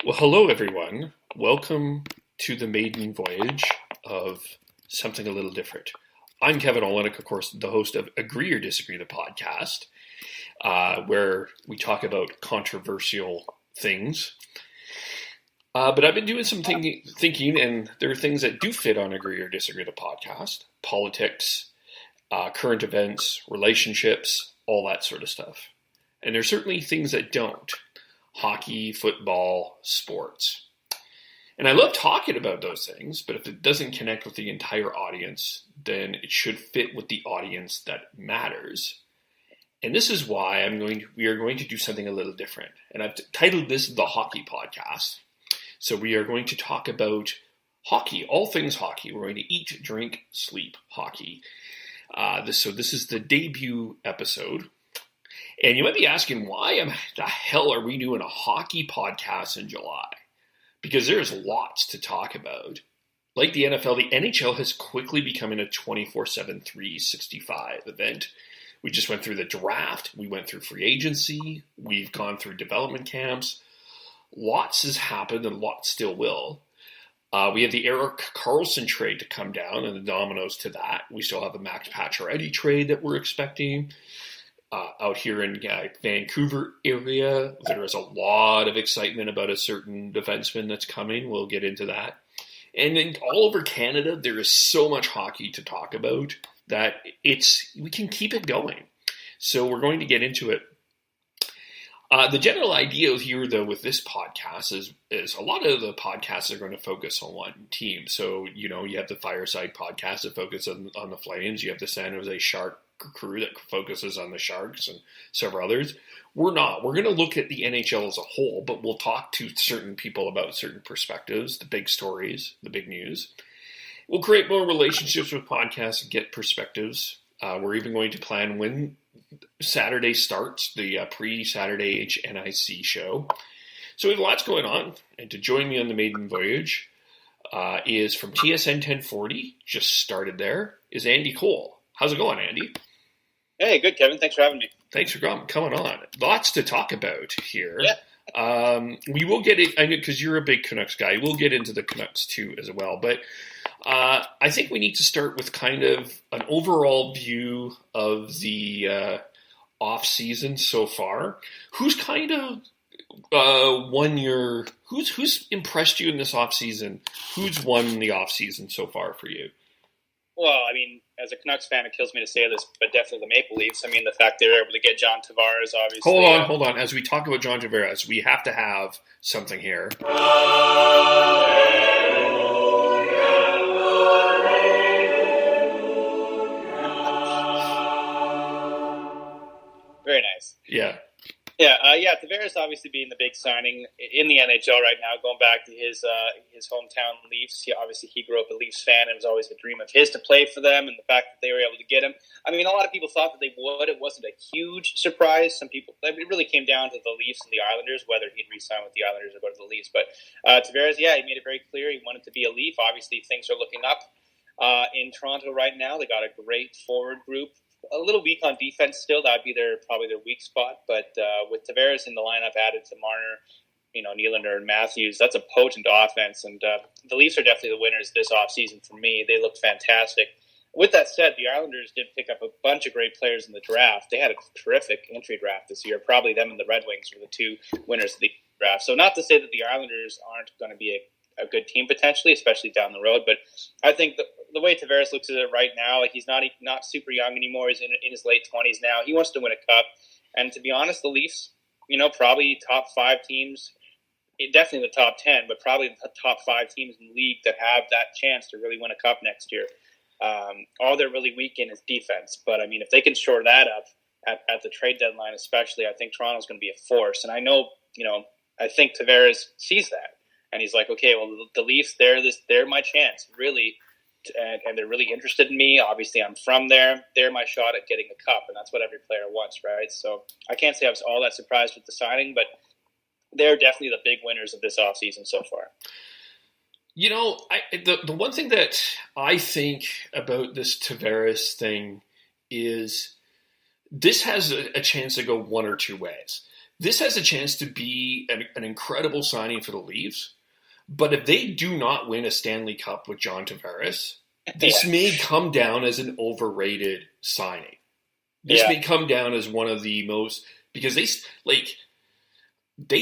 Well, hello everyone. Welcome to the maiden voyage of something a little different. I'm Kevin Olenick, of course, the host of Agree or Disagree, the podcast, where we talk about controversial things. But I've been doing some thinking, and there are things that do fit on Agree or Disagree, the podcast: politics, current events, relationships, all that sort of stuff. And there's certainly things that don't: hockey, football, sports. And I love talking about those things, but if it doesn't connect with the entire audience, then it should fit with the audience that matters. And this is why we are going to do something a little different. And I've titled this the Hockey Podcast. So we are going to talk about hockey, all things hockey. We're going to eat, drink, sleep hockey. This is the debut episode. And you might be asking, why the hell are we doing a hockey podcast in July? Because there's lots to talk about. Like the NFL, the NHL has quickly become a 24/7, 365 event. We just went through the draft. We went through free agency. We've gone through development camps. Lots has happened and lots still will. We have the Erik Karlsson trade to come down and the dominoes to that. We still have the Max Pacioretty trade that we're expecting. Out here in Vancouver area, there is a lot of excitement about a certain defenseman that's coming. We'll get into that. And then all over Canada, there is so much hockey to talk about that we can keep it going. So we're going to get into it. The general idea here, though, with this podcast is a lot of the podcasts are going to focus on one team. So, you have the Fireside podcast that focuses on the Flames. You have the San Jose Shark crew that focuses on the Sharks and several others. We're not. We're going to look at the NHL as a whole, but we'll talk to certain people about certain perspectives, the big stories, the big news. We'll create more relationships with podcasts and get perspectives. We're even going to plan when Saturday starts, the pre-Saturday HNIC show. So we have lots going on. And to join me on the maiden voyage is from TSN 1040, just started there, is Andy Cole. How's it going, Andy? Hey, good, Kevin. Thanks for having me. Thanks for coming on. Lots to talk about here. Yeah. We will get it, I know, because you're a big Canucks guy. We'll get into the Canucks too as well. But I think we need to start with kind of an overall view of the off-season so far. Who's kind of who's impressed you in this off-season? Who's won the off-season so far for you? Well, I mean, as a Canucks fan, it kills me to say this, but definitely the Maple Leafs. I mean, the fact they were able to get John Tavares, obviously. Hold on. As we talk about John Tavares, we have to have something here. Very nice. Yeah. Yeah, Tavares obviously being the big signing in the NHL right now, going back to his hometown Leafs. He grew up a Leafs fan, and it was always a dream of his to play for them, and the fact that they were able to get him. I mean, a lot of people thought that they would. It wasn't a huge surprise. It really came down to the Leafs and the Islanders, whether he'd re-sign with the Islanders or go to the Leafs. But Tavares, he made it very clear he wanted to be a Leaf. Obviously, things are looking up in Toronto right now. They got a great forward group. A little weak on defense still. That'd be probably their weak spot. But with Tavares in the lineup added to Marner, Nylander and Matthews, that's a potent offense. And the Leafs are definitely the winners this offseason for me. They looked fantastic. With that said, the Islanders did pick up a bunch of great players in the draft. They had a terrific entry draft this year. Probably them and the Red Wings were the two winners of the draft. So not to say that the Islanders aren't going to be a good team potentially, especially down the road. But I think the way Tavares looks at it right now, like he's not super young anymore. He's in his late 20s now. He wants to win a cup. And to be honest, the Leafs, probably top 5 teams, definitely the top 10, but probably the top 5 teams in the league that have that chance to really win a cup next year. All they're really weak in is defense. But, I mean, if they can shore that up at the trade deadline especially, I think Toronto's going to be a force. And I know, I think Tavares sees that. And he's like, okay, well, the Leafs, they're my chance, really. And they're really interested in me. Obviously, I'm from there. They're my shot at getting a cup, and that's what every player wants, right? So I can't say I was all that surprised with the signing, but they're definitely the big winners of this offseason so far. The one thing that I think about this Tavares thing is this has a chance to go one or two ways. this has a chance to be an incredible signing for the Leafs. But if they do not win a Stanley Cup with John Tavares, this may come down as an overrated signing. This may come down as one of the most, because they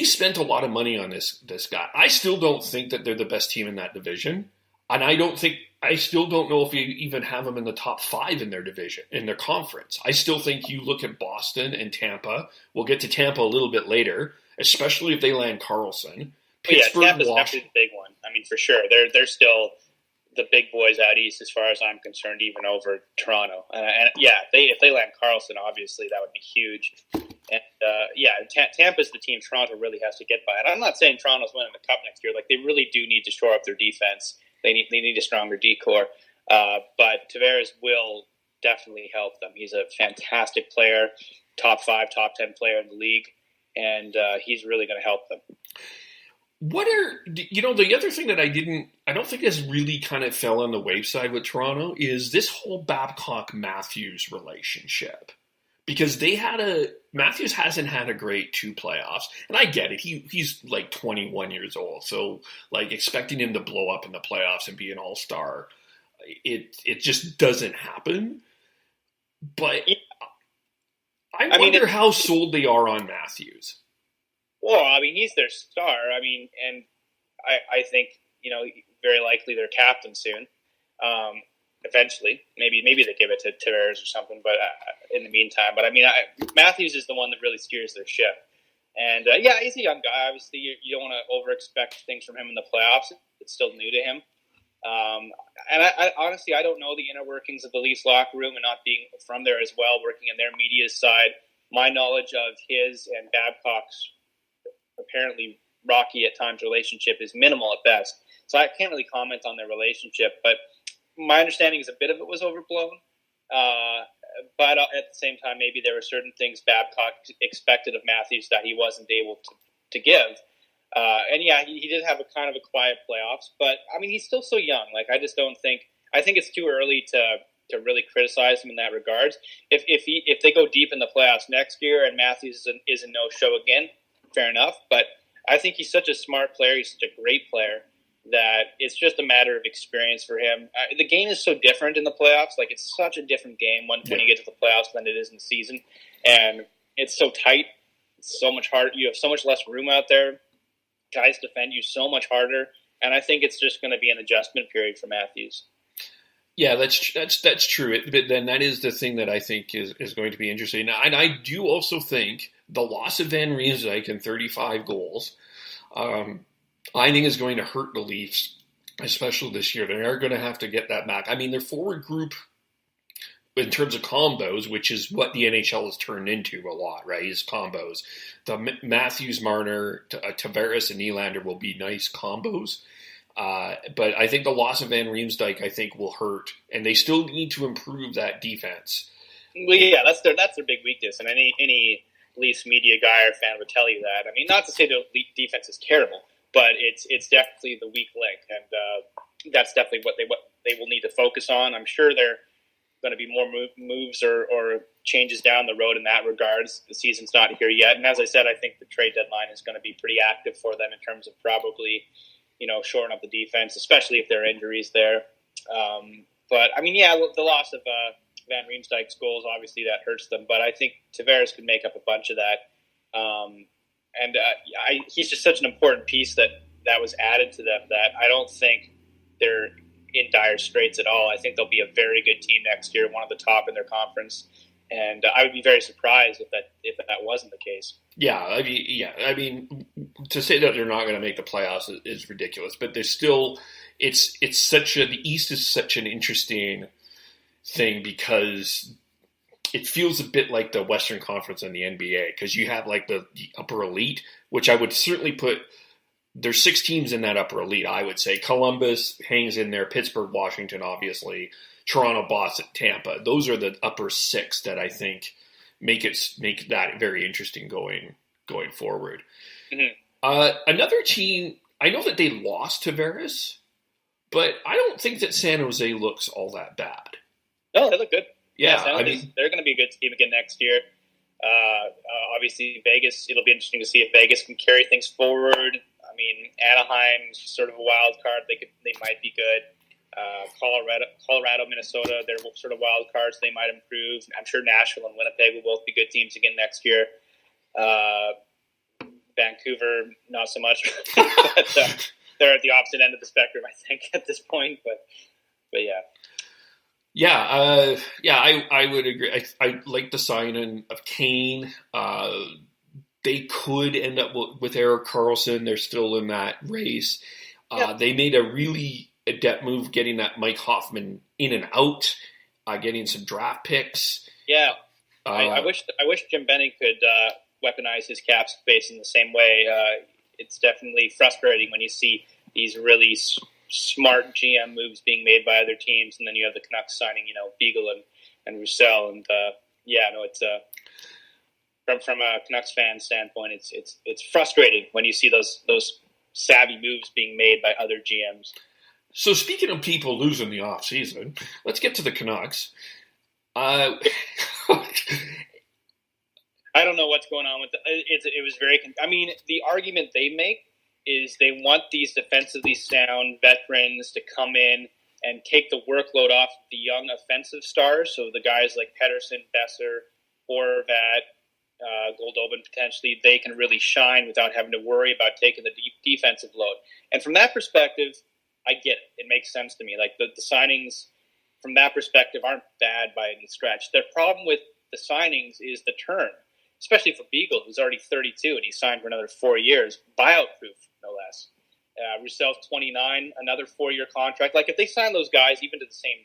spent a lot of money on this guy. I still don't think that they're the best team in that division, and I still don't know if you even have them in the top 5 in their division, in their conference. I still think you look at Boston and Tampa. We'll get to Tampa a little bit later, especially if they land Karlsson. Pittsburgh, Tampa's definitely the big one. I mean, for sure, they're still the big boys out east, as far as I'm concerned, even over Toronto. If they land Karlsson, obviously that would be huge. And Tampa's the team Toronto really has to get by. And I'm not saying Toronto's winning the cup next year. Like, they really do need to shore up their defense. They need a stronger D-core. But Tavares will definitely help them. He's a fantastic player, top 5, top 10 player in the league, and he's really going to help them. The other thing that I don't think has really kind of fell on the wayside with Toronto is this whole Babcock-Matthews relationship. Because Matthews hasn't had a great 2 playoffs. And I get it. He's like 21 years old. So like expecting him to blow up in the playoffs and be an all-star, it just doesn't happen. But I wonder how sold they are on Matthews. Well, I mean, he's their star. I mean, and I think, very likely their captain soon. Eventually, maybe they give it to Tavares or something. But in the meantime, Matthews is the one that really steers their ship. And he's a young guy. Obviously, you don't want to over-expect things from him in the playoffs. It's still new to him. And I honestly, I don't know the inner workings of the Leafs locker room, and not being from there as well, working in their media side. My knowledge of his and Babcock's apparently rocky at times relationship is minimal at best. So I can't really comment on their relationship, but my understanding is a bit of it was overblown. But at the same time, maybe there were certain things Babcock expected of Matthews that he wasn't able to give. He did have a kind of a quiet playoffs, but I mean, he's still so young. Like, I think it's too early to really criticize him in that regards. If they go deep in the playoffs next year and Matthews is a no-show again, fair enough. But I think he's such a smart player. He's such a great player that it's just a matter of experience for him. The game is so different in the playoffs. Like, it's such a different game when you get to the playoffs than it is in the season. And it's so tight. It's so much harder. You have so much less room out there. Guys defend you so much harder. And I think it's just going to be an adjustment period for Matthews. Yeah, that's true. But then that is the thing that I think is going to be interesting. And I do also think the loss of Van Riemsdyk and 35 goals, I think is going to hurt the Leafs, especially this year. They are going to have to get that back. I mean, their forward group, in terms of combos, which is what the NHL has turned into a lot, right, is combos. The Matthews, Marner, Tavares, and Nylander will be nice combos. But I think the loss of Van Riemsdyk, I think, will hurt. And they still need to improve that defense. Well, yeah, that's their big weakness. And any Leafs media guy or fan would tell you that. I mean, not to say the defense is terrible, but it's definitely the weak link. And that's definitely what they will need to focus on. I'm sure there are going to be more moves or changes down the road in that regards. The season's not here yet. And as I said, I think the trade deadline is going to be pretty active for them in terms of probably shoring up the defense, especially if there are injuries there. But I mean, the loss of Van Riemsdyk's goals, obviously that hurts them. But I think Tavares could make up a bunch of that. He's just such an important piece that was added to them that I don't think they're in dire straits at all. I think they'll be a very good team next year, one of the top in their conference. And I would be very surprised if that wasn't the case. I mean, to say that they're not going to make the playoffs is ridiculous. But there's still, the East is such an interesting thing because it feels a bit like the Western Conference in the NBA because you have like the upper elite, which I would certainly put. There's 6 teams in that upper elite. I would say Columbus hangs in there, Pittsburgh, Washington, obviously. Toronto, Boston, Tampa. Those are the upper 6 that I think make that very interesting going forward. Mm-hmm. Another team, I know that they lost Tavares, but I don't think that San Jose looks all that bad. No, they look good. Yeah, they're going to be a good team again next year. Obviously, Vegas, it'll be interesting to see if Vegas can carry things forward. I mean, Anaheim's sort of a wild card. They might be good. Colorado, Minnesota, they're sort of wild cards. They might improve. I'm sure Nashville and Winnipeg will both be good teams again next year. Vancouver, not so much. But they're at the opposite end of the spectrum, I think, at this point. But yeah. Yeah, I would agree. I like the signing of Kane. They could end up with Erik Karlsson. They're still in that race. They made a really adept move getting that Mike Hoffman in and out, getting some draft picks. Yeah, I wish Jim Benning could weaponize his cap space in the same way. It's definitely frustrating when you see these really smart GM moves being made by other teams, and then you have the Canucks signing, Beagle and Roussel, and it's from a Canucks fan standpoint, it's frustrating when you see those savvy moves being made by other GMs. So speaking of people losing the off season, let's get to the Canucks. I don't know what's going on with it was very. I mean, the argument they make is they want these defensively sound veterans to come in and take the workload off the young offensive stars. So the guys like Pettersson, Besser, Horvat, Goldobin potentially, they can really shine without having to worry about taking the defensive load. And from that perspective, I get it. It makes sense to me. Like the signings from that perspective aren't bad by any stretch. The problem with the signings is the term, especially for Beagle, who's already 32 and he's signed for another 4 years, buyout proof, no less. Roussel's 29, another 4-year contract. Like if they sign those guys even to the same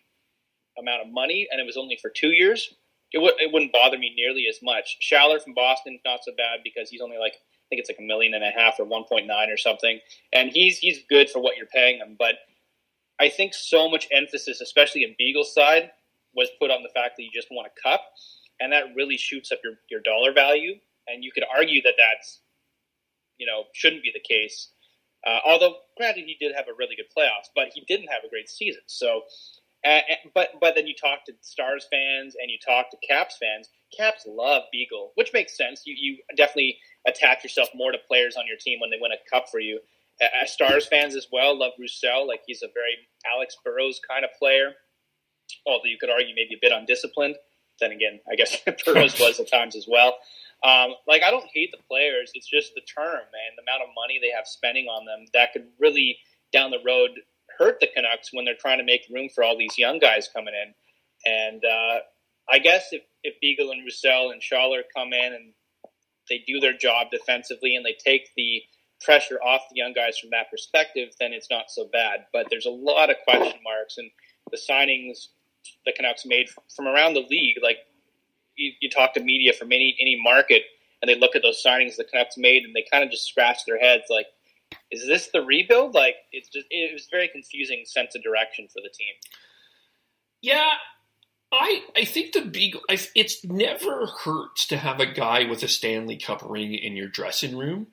amount of money and it was only for 2 years, it wouldn't bother me nearly as much. Schaller from Boston, not so bad because he's only I think it's like $1.5 million or 1.9 or something. And he's good for what you're paying him. But I think so much emphasis, especially in Beagle's side, was put on the fact that you just want a cup. And that really shoots up your dollar value. And you could argue that that's, shouldn't be the case. Although, granted, he did have a really good playoffs, but he didn't have a great season. So, but then you talk to Stars fans and you talk to Caps fans. Caps love Beagle, which makes sense. You definitely attach yourself more to players on your team when they win a cup for you. Stars fans as well love Roussel. Like he's a very Alex Burrows kind of player, although you could argue maybe a bit undisciplined. Then again, I guess Burrows was at times as well. I don't hate the players. It's just the term and the amount of money they have spending on them that could really, down the road, hurt the Canucks when they're trying to make room for all these young guys coming in. And I guess if Beagle and Roussel and Schaller come in and they do their job defensively and they take the pressure off the young guys from that perspective, then it's not so bad. But there's a lot of question marks, and the signings the Canucks made from around the league, like you talk to media from any market, and they look at those signings the Canucks made, and they kind of just scratch their heads, like, is this the rebuild? Like, it was very confusing sense of direction for the team. Yeah, I think the Beagle, it's never hurts to have a guy with a Stanley Cup ring in your dressing room.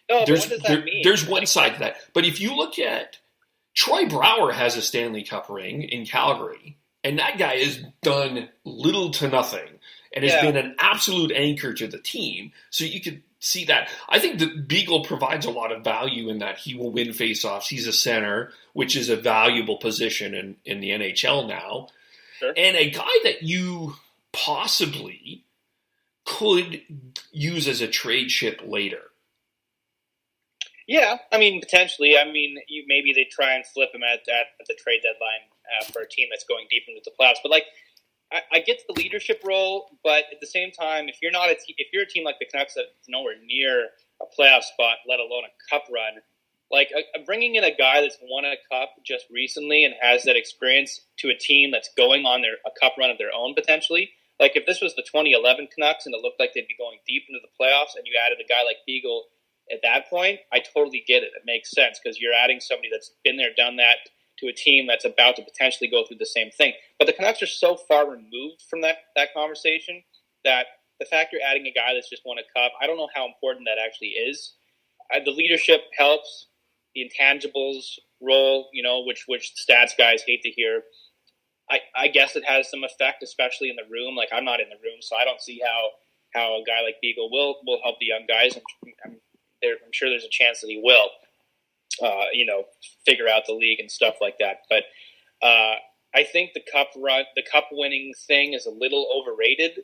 No, but what does that mean? There's one side to that. But if you look at Troy Brouwer has a Stanley Cup ring in Calgary, and that guy has done little to nothing and has been an absolute anchor to the team. So you could see that. I think that Beagle provides a lot of value in that he will win faceoffs. He's a center, which is a valuable position in the NHL now. Sure. And a guy that you possibly could use as a trade chip later. Yeah, I mean, potentially. I mean, maybe they try and flip him at the trade deadline for a team that's going deep into the playoffs. But I get the leadership role, but at the same time, if you're a team like the Canucks that's nowhere near a playoff spot, let alone a cup run, like bringing in a guy that's won a cup just recently and has that experience to a team that's going on a cup run of their own potentially. Like if this was the 2011 Canucks and it looked like they'd be going deep into the playoffs, and you added a guy like Beagle at that point, I totally get it. It makes sense because you're adding somebody that's been there, done that to a team that's about to potentially go through the same thing. But the Canucks are so far removed from that conversation that the fact you're adding a guy that's just won a cup, I don't know how important that actually is. The leadership helps. The intangibles role, which stats guys hate to hear. I guess it has some effect, especially in the room. Like I'm not in the room, so I don't see how how a guy like Beagle will help the young guys. I'm sure there's a chance that he will, figure out the league and stuff like that. But I think the cup winning thing is a little overrated,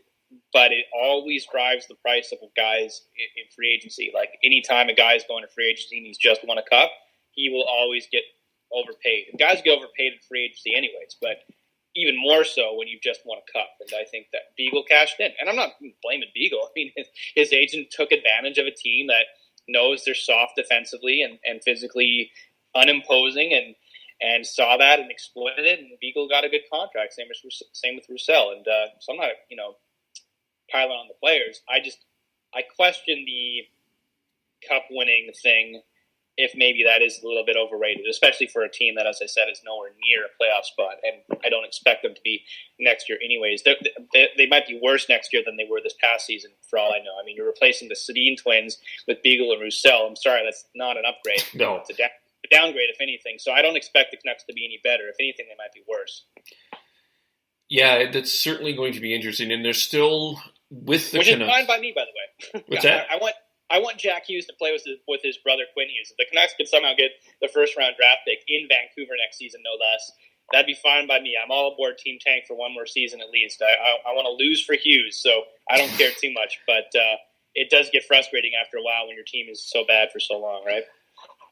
but it always drives the price up of guys in free agency. Like anytime a guy is going to free agency and he's just won a cup, he will always get overpaid. And guys get overpaid in free agency anyways, but even more so when you've just won a cup. And I think that Beagle cashed in. And I'm not blaming Beagle. I mean, his agent took advantage of a team that knows they're soft defensively and physically unimposing and saw that and exploited it. And Beagle got a good contract. Same with Roussel. And so I'm not, piling on the players. I question the cup winning thing, if maybe that is a little bit overrated, especially for a team that, as I said, is nowhere near a playoff spot. And I don't expect them to be next year anyways. They might be worse next year than they were this past season, for all I know. I mean, you're replacing the Sedin twins with Beagle and Roussel. I'm sorry, that's not an upgrade. No. It's a downgrade, if anything. So I don't expect the Canucks to be any better. If anything, they might be worse. Yeah, that's certainly going to be interesting. And they're still with the Which Canucks. Is fine by me, by the way. What's that? I want Jack Hughes to play with his brother Quinn Hughes. If the Canucks could somehow get the first-round draft pick in Vancouver next season, no less, that'd be fine by me. I'm all aboard Team Tank for one more season at least. I want to lose for Hughes, so I don't care too much. But it does get frustrating after a while when your team is so bad for so long, right?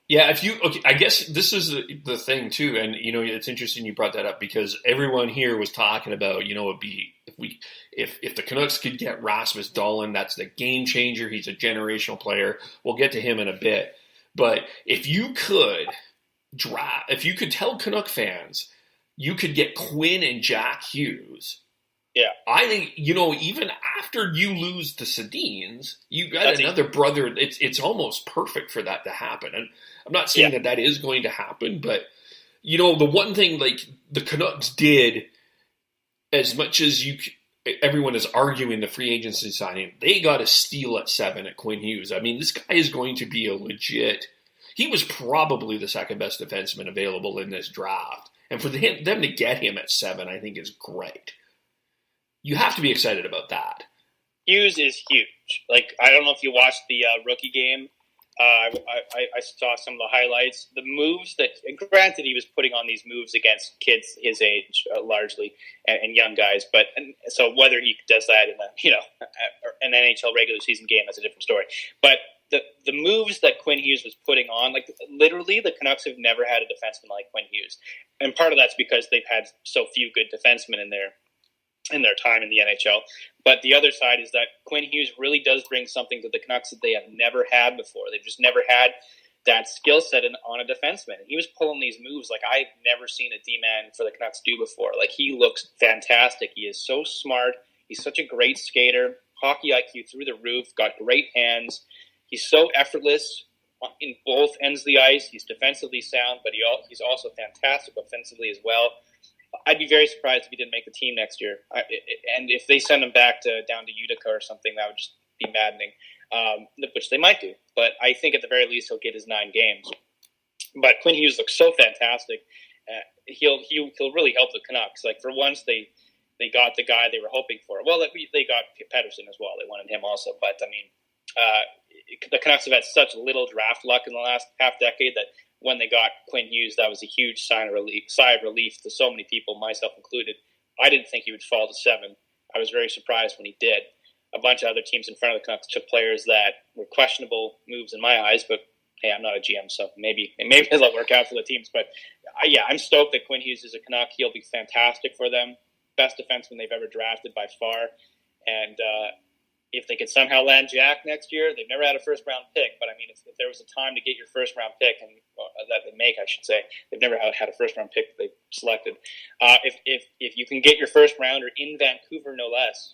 Yeah, I guess this is the thing too, and it's interesting you brought that up because everyone here was talking about it'd be if the Canucks could get Rasmus Dahlin, that's the game changer. He's a generational player. We'll get to him in a bit, but if you could tell Canuck fans you could get Quinn and Jack Hughes. Yeah, I think even after you lose the Sedins, you got another brother. It's almost perfect for that to happen. And I'm not saying that is going to happen, but the one thing like the Canucks did, as much as everyone is arguing the free agency signing, they got a steal at 7 at Quinn Hughes. I mean, this guy is going to be a legit. He was probably the second best defenseman available in this draft, and for them to get him at 7, I think is great. You have to be excited about that. Hughes is huge. Like, I don't know if you watched the rookie game. I saw some of the highlights. The moves that, and granted, he was putting on these moves against kids his age largely and young guys. So whether he does that in an NHL regular season game, that's a different story. But the moves that Quinn Hughes was putting on, like literally, the Canucks have never had a defenseman like Quinn Hughes, and part of that's because they've had so few good defensemen in their time in the NHL. But the other side is that Quinn Hughes really does bring something to the Canucks that they have never had before. They've just never had that skill set on a defenseman. And he was pulling these moves like I've never seen a D-man for the Canucks do before. Like, he looks fantastic. He is so smart. He's such a great skater. Hockey IQ through the roof. Got great hands. He's so effortless in both ends of the ice. He's defensively sound, but he's also fantastic offensively as well. I'd be very surprised if he didn't make the team next year. And if they send him back down to Utica or something, that would just be maddening, which they might do. But I think at the very least he'll get his 9 games. But Quinn Hughes looks so fantastic. He'll really help the Canucks. Like, for once, they got the guy they were hoping for. Well, they got Pettersson as well. They wanted him also. But, I mean, the Canucks have had such little draft luck in the last half-decade that when they got Quinn Hughes, that was a huge sigh of relief to so many people, myself included. I didn't think he would fall to 7. I was very surprised when he did. A bunch of other teams in front of the Canucks took players that were questionable moves in my eyes, but hey, I'm not a GM, so maybe it'll work out for the teams. But I'm stoked that Quinn Hughes is a Canuck. He'll be fantastic for them. Best defenseman they've ever drafted by far. And if they could somehow land Jack next year, they've never had a first-round pick. But, I mean, if there was a time to get your first-round pick, that they make, I should say, they've never had a first-round pick that they've selected. If you can get your first-rounder in Vancouver, no less,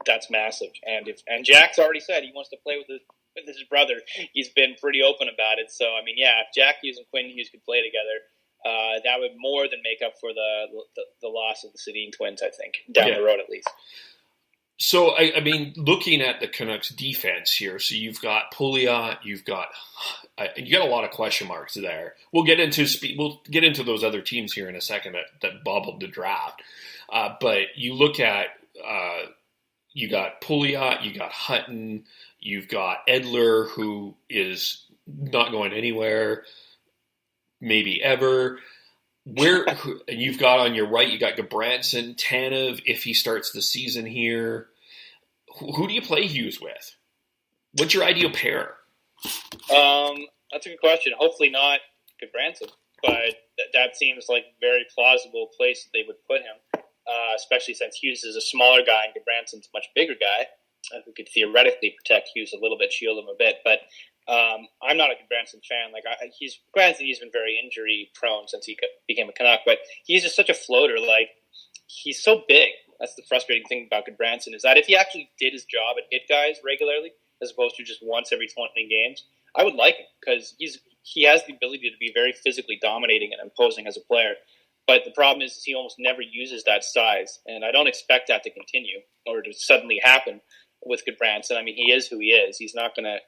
that's massive. And Jack's already said he wants to play with his brother. He's been pretty open about it. So, I mean, if Jack Hughes and Quinn Hughes could play together, that would more than make up for the loss of the Sedin twins, I think, down the road at least. So, I mean, looking at the Canucks defense here, so you've got Pouliot, you got a lot of question marks there. We'll get into those other teams here in a second that bobbled the draft. But you look at you got Pouliot, you got Hutton, you've got Edler, who is not going anywhere, maybe ever. And you've got on your right, you got Gabranson, Tanev, if he starts the season here. Who do you play Hughes with? What's your ideal pair? That's a good question. Hopefully not Gabranson, but that seems like a very plausible place that they would put him, especially since Hughes is a smaller guy and Gabranson's a much bigger guy who could theoretically protect Hughes a little bit, shield him a bit. But I'm not a Gabranson fan. Like he's been very injury prone since he became a Canuck, but he's just such a floater. Like he's so big. That's the frustrating thing about Gabranson is that if he actually did his job and hit guys regularly, as opposed to just once every 20 games, I would like him because he has the ability to be very physically dominating and imposing as a player. But the problem is he almost never uses that size, and I don't expect that to continue or to suddenly happen with Gudbranson. I mean, he is who he is. He's not going to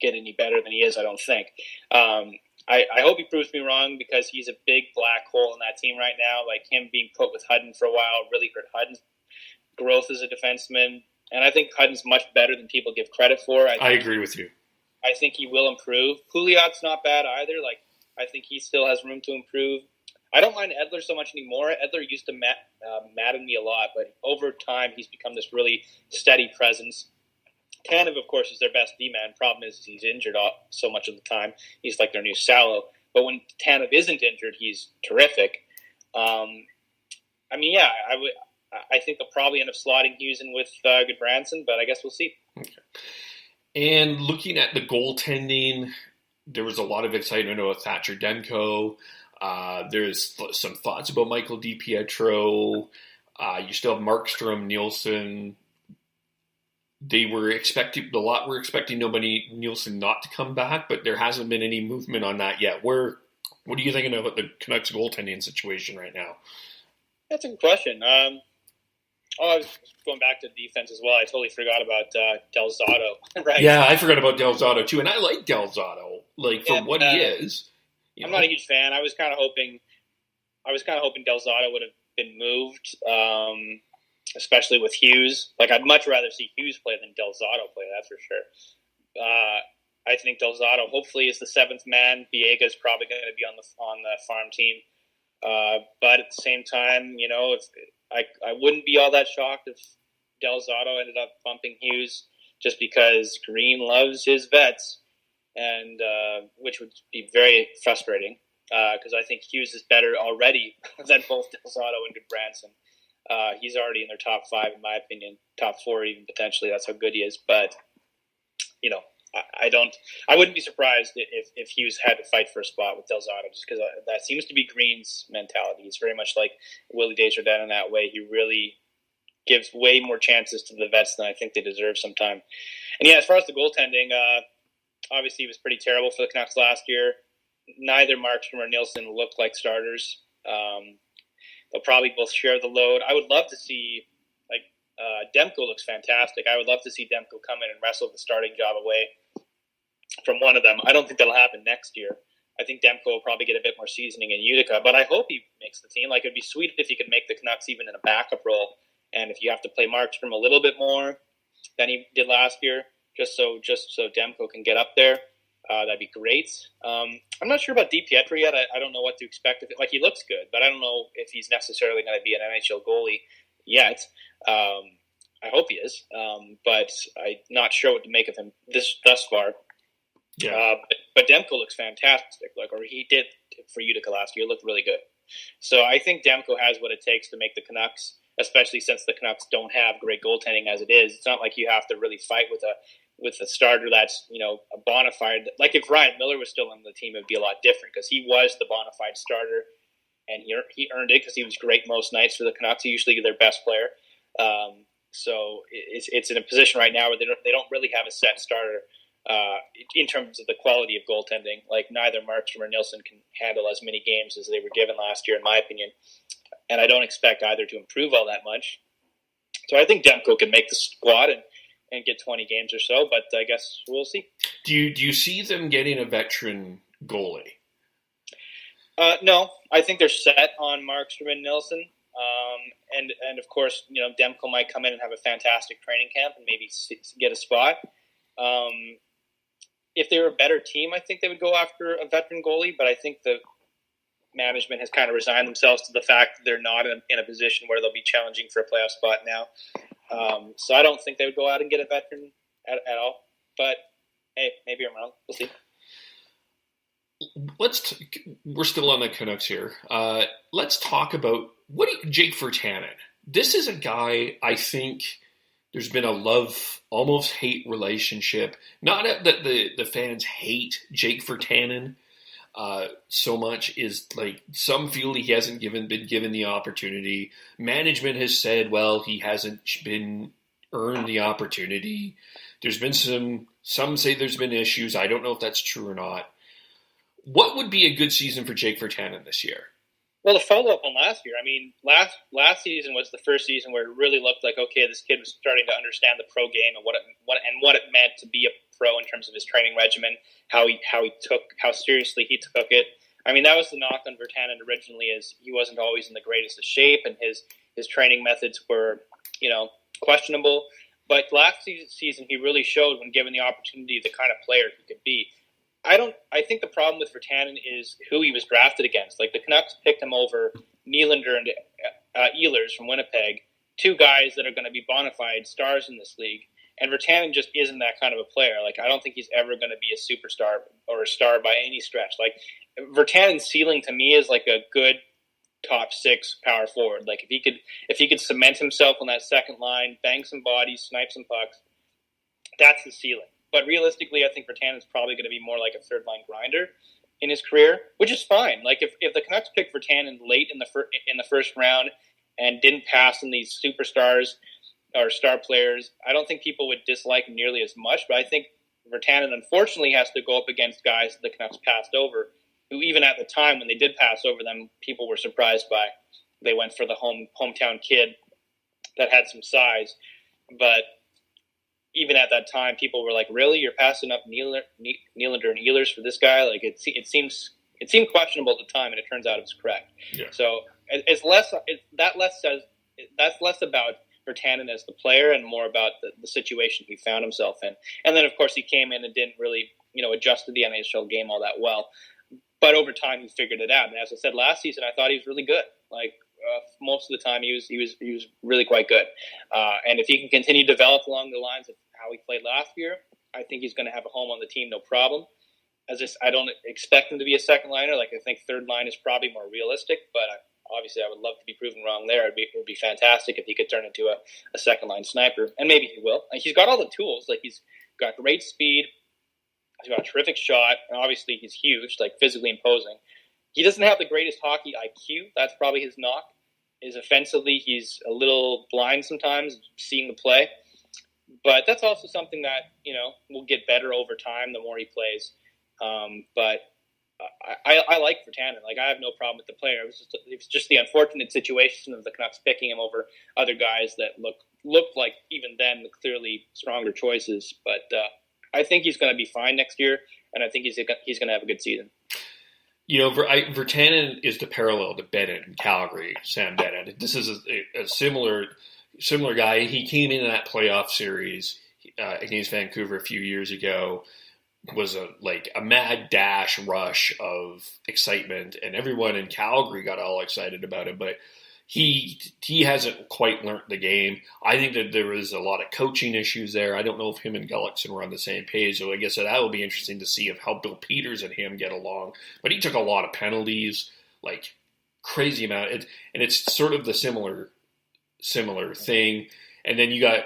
get any better than he is, I don't think. I hope he proves me wrong because he's a big black hole in that team right now. Like him being put with Hutton for a while really hurt Hutton's growth as a defenseman. And I think Hutton's much better than people give credit for. I agree with you. I think he will improve. Pouliot's not bad either. Like I think he still has room to improve. I don't mind Edler so much anymore. Edler used to madden me a lot, but over time he's become this really steady presence. Tanev, of course, is their best D-man. Problem is he's injured so much of the time. He's like their new Salo. But when Tanev isn't injured, he's terrific. I mean, yeah, I think they'll probably end up slotting Hughes in with Gudbranson, but I guess we'll see. Okay. And looking at the goaltending, there was a lot of excitement about Thatcher Demko. There's some thoughts about Michael DiPietro. You still have Markstrom, Nielsen. A lot were expecting Nielsen not to come back, but there hasn't been any movement on that yet. What are you thinking about the Canucks goaltending situation right now? That's a good question. I was going back to defense as well. I totally forgot about Del Zotto. Right? Yeah, I forgot about Del Zotto too, and I like Del Zotto, for what he is. I'm not a huge fan. I was kind of hoping Del Zotto would have been moved, especially with Hughes. Like I'd much rather see Hughes play than Del Zotto play. That's for sure. I think Del Zotto hopefully is the seventh man. Viega's probably going to be on the farm team. But at the same time, if I wouldn't be all that shocked if Del Zotto ended up bumping Hughes just because Green loves his vets, and which would be very frustrating because I think Hughes is better already than both Del Zotto and Gudbranson. He's already in their top 5, in my opinion, top 4 even potentially. That's how good he is. But I wouldn't be surprised if Hughes had to fight for a spot with Del Zotto, just because that seems to be Green's mentality. He's very much like Willie Desjardins in that way. He really gives way more chances to the vets than I think they deserve sometimes. And yeah, as far as the goaltending, obviously it was pretty terrible for the Canucks last year. Neither Markstrom or Nielsen look like starters. They'll probably both share the load. I would love to see, Demko looks fantastic. I would love to see Demko come in and wrestle the starting job away from one of them. I don't think that'll happen next year. I think Demko will probably get a bit more seasoning in Utica, but I hope he makes the team. Like, it'd be sweet if he could make the Canucks even in a backup role. And if you have to play Markstrom a little bit more than he did last year, just so Demko can get up there, that'd be great. I'm not sure about DiPietro yet. I don't know what to expect of it. Like, he looks good, but I don't know if he's necessarily going to be an NHL goalie yet. I hope he is, but I'm not sure what to make of him thus far. Yeah. But Demko looks fantastic. Or he did for Utica last year. Looked really good. So I think Demko has what it takes to make the Canucks, especially since the Canucks don't have great goaltending as it is. It's not like you have to really fight with a starter that's a bona fide. Like if Ryan Miller was still on the team, it'd be a lot different because he was the bona fide starter, and he earned it because he was great most nights for the Canucks. He's usually their best player. So it's in a position right now where they don't really have a set starter in terms of the quality of goaltending. Like neither Markstrom or Nielsen can handle as many games as they were given last year, in my opinion. And I don't expect either to improve all that much. So I think Demko can make the squad and get 20 games or so, but I guess we'll see. Do you see them getting a veteran goalie? No, I think they're set on Markstrom and Nielsen. and of course, Demko might come in and have a fantastic training camp and maybe get a spot. If they were a better team, I think they would go after a veteran goalie, but I think the management has kind of resigned themselves to the fact that they're not in a position where they'll be challenging for a playoff spot now. So I don't think they would go out and get a veteran at all. But hey, maybe I'm wrong. We'll see. We're still on the Canucks here. Let's talk about Jake Virtanen. This is a guy, I think there's been a love, almost hate relationship. Not that the fans hate Jake Virtanen so much, is like some feel he hasn't been given the opportunity. Management has said, well, he hasn't been earned the opportunity. There's been some say there's been issues. I don't know if that's true or not. What would be a good season for Jake Virtanen this year? Well, to follow up on last year, I mean, last season was the first season where it really looked like, okay, this kid was starting to understand the pro game and what it meant to be a pro in terms of his training regimen, how seriously he took it. I mean, that was the knock on Virtanen originally, is he wasn't always in the greatest of shape and his training methods were, questionable. But last season, he really showed, when given the opportunity, the kind of player he could be. I think the problem with Virtanen is who he was drafted against. Like, the Canucks picked him over Nylander and Ehlers from Winnipeg, two guys that are going to be bona fide stars in this league. And Virtanen just isn't that kind of a player. Like, I don't think he's ever going to be a superstar or a star by any stretch. Like, Virtanen's ceiling to me is like a good top six power forward. Like, if he could cement himself on that second line, bang some bodies, snipe some pucks, that's the ceiling. But realistically, I think Virtanen's probably going to be more like a third-line grinder in his career, which is fine. Like, if the Canucks picked Virtanen late in the first round and didn't pass in these superstars or star players, I don't think people would dislike him nearly as much. But I think Virtanen, unfortunately, has to go up against guys the Canucks passed over, who even at the time when they did pass over them, people were surprised by. They went for the hometown kid that had some size. But even at that time, people were like, "Really, you're passing up Nylander and Ehlers for this guy?" Like, it seemed questionable at the time, and it turns out it was correct. Yeah. So that's less about Virtanen as the player and more about the situation he found himself in. And then, of course, he came in and didn't really adjust to the NHL game all that well. But over time, he figured it out. And as I said last season, I thought he was really good. Like, most of the time, he was really quite good. And if he can continue to develop along the lines of how he played last year, I think he's going to have a home on the team, no problem. I don't expect him to be a second liner. Like, I think third line is probably more realistic, but obviously I would love to be proven wrong there. It would be fantastic if he could turn into a second line sniper, and maybe he will. Like, he's got all the tools. Like, he's got great speed. He's got a terrific shot, and obviously he's huge, like physically imposing. He doesn't have the greatest hockey IQ. That's probably his knock. Is offensively, he's a little blind sometimes, seeing the play. But that's also something that, will get better over time the more he plays. But I like Virtanen. Like, I have no problem with the player. It was just the unfortunate situation of the Canucks picking him over other guys that looked like, even then, the clearly stronger choices. But I think he's going to be fine next year, and I think he's going to have a good season. Virtanen is the parallel to Bennett in Calgary, Sam Bennett. This is a similar guy. He came into that playoff series against Vancouver a few years ago, was a mad dash rush of excitement, and everyone in Calgary got all excited about it, but he hasn't quite learned the game. I think that there was a lot of coaching issues there. I don't know if him and Gullickson were on the same page, so I guess that will be interesting to see how Bill Peters and him get along. But he took a lot of penalties, like crazy amount, and it's sort of the similar thing. And then you got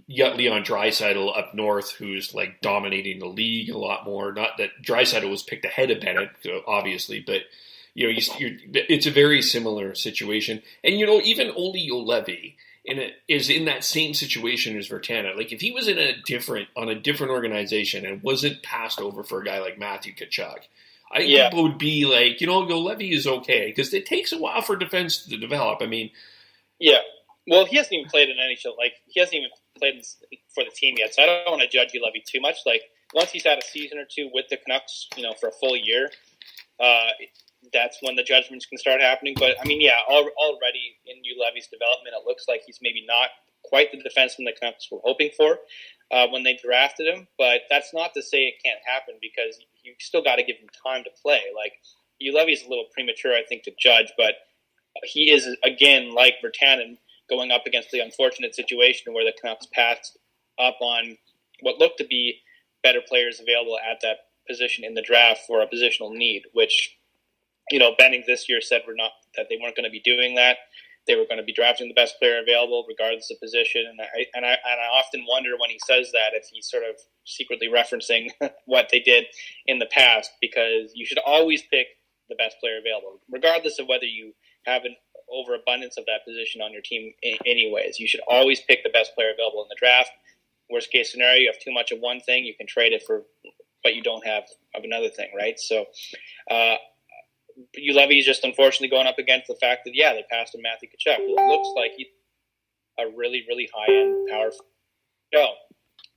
you got Leon Draisaitl up north, who's like dominating the league a lot more. Not that Draisaitl was picked ahead of Bennett, obviously, but it's a very similar situation. And even Olli Juolevi is in that same situation as Virtanen. Like, if he was on a different organization and wasn't passed over for a guy like Matthew Tkachuk, I think people would be like, Juolevi is okay, because it takes a while for defense to develop. I mean, yeah. Well, he hasn't even played in NHL. Like, he hasn't even played for the team yet, so I don't want to judge Juolevi too much. Like, once he's had a season or two with the Canucks, for a full year, that's when the judgments can start happening. But I mean, yeah, already in Levy's development, it looks like he's maybe not quite the defenseman the Canucks were hoping for when they drafted him. But that's not to say it can't happen, because you still got to give him time to play. Like, Levy's a little premature, I think, to judge, but he is, again, like Virtanen, going up against the unfortunate situation where the Canucks passed up on what looked to be better players available at that position in the draft for a positional need, which, Benning this year said that they weren't going to be doing that. They were going to be drafting the best player available regardless of position. And I often wonder when he says that if he's sort of secretly referencing what they did in the past, because you should always pick the best player available, regardless of whether you have an overabundance of that position on your team anyways. You should always pick the best player available in the draft. Worst case scenario, you have too much of one thing, you can trade it for what you don't have of another thing, right? So Levy is just unfortunately going up against the fact that, they passed on Matthew Tkachuk, who looks like he's a really, really high-end, powerful show.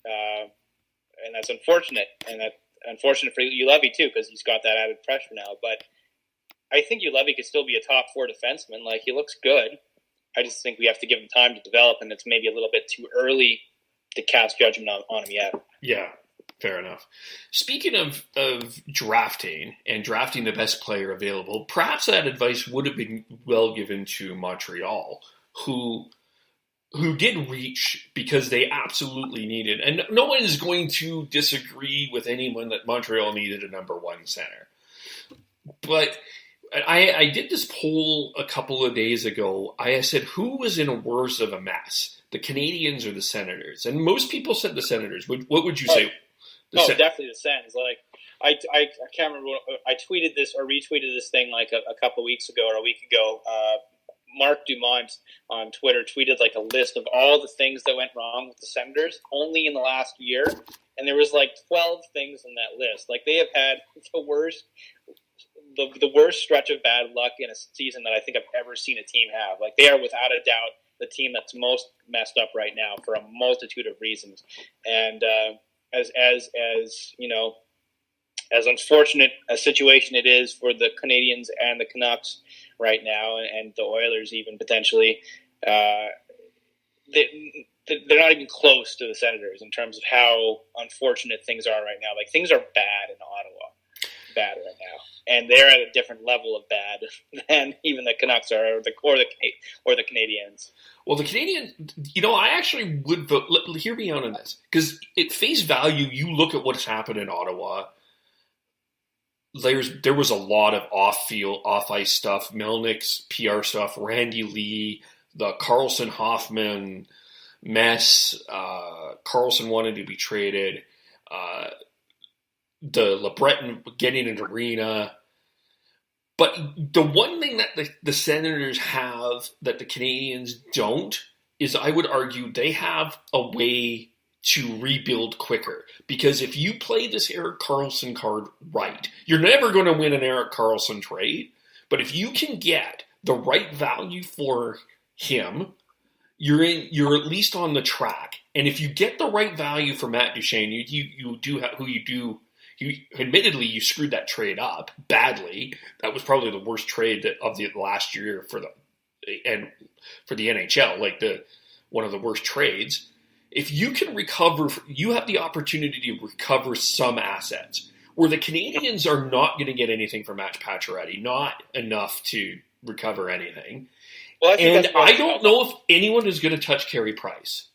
And that's unfortunate. And that's unfortunate for Levy, too, because he's got that added pressure now. But I think Levy could still be a top 4 defenseman. Like, he looks good. I just think we have to give him time to develop, and it's maybe a little bit too early to cast judgment on him yet. Yeah, fair enough. Speaking of drafting and drafting the best player available, perhaps that advice would have been well given to Montreal, who did reach because they absolutely needed, and no one is going to disagree with anyone that Montreal needed a number 1 center. But I did this poll a couple of days ago. I said, who was in worse of a mess, the Canadiens or the Senators? And most people said the Senators. What would you say? Definitely the Sens. Like, I can't remember. I tweeted this or retweeted this thing like a couple of weeks ago or a week ago. Mark Dumont on Twitter tweeted like a list of all the things that went wrong with the Senators only in the last year, and there was like 12 things on that list. Like, they have had the worst stretch of bad luck in a season that I think I've ever seen a team have. Like, they are without a doubt the team that's most messed up right now for a multitude of reasons. And as unfortunate a situation it is for the Canadiens and the Canucks right now, and the Oilers even potentially, they're not even close to the Senators in terms of how unfortunate things are right now. Like, things are bad in Ottawa, bad right now, and they're at a different level of bad than even the Canucks are, or the Canadiens. Well, the Canadians, I actually would vote. Hear me out on this, because at face value, you look at what's happened in Ottawa. There was a lot of off-field, off-ice stuff, Melnick's PR stuff, Randy Lee, the Carlson Hoffman mess. Carlson wanted to be traded. The LeBreton getting an arena. But the one thing that the Senators have that the Canadiens don't is, I would argue, they have a way to rebuild quicker. Because if you play this Erik Karlsson card right, you're never going to win an Erik Karlsson trade. But if you can get the right value for him, you're at least on the track. And if you get the right value for Matt Duchene, admittedly, you screwed that trade up badly. That was probably the worst trade of the last year for the NHL, like one of the worst trades. If you can recover, you have the opportunity to recover some assets. Where the Canadiens are not going to get anything from Matt Pacioretty, not enough to recover anything. Well, I don't know if anyone is going to touch Carey Price.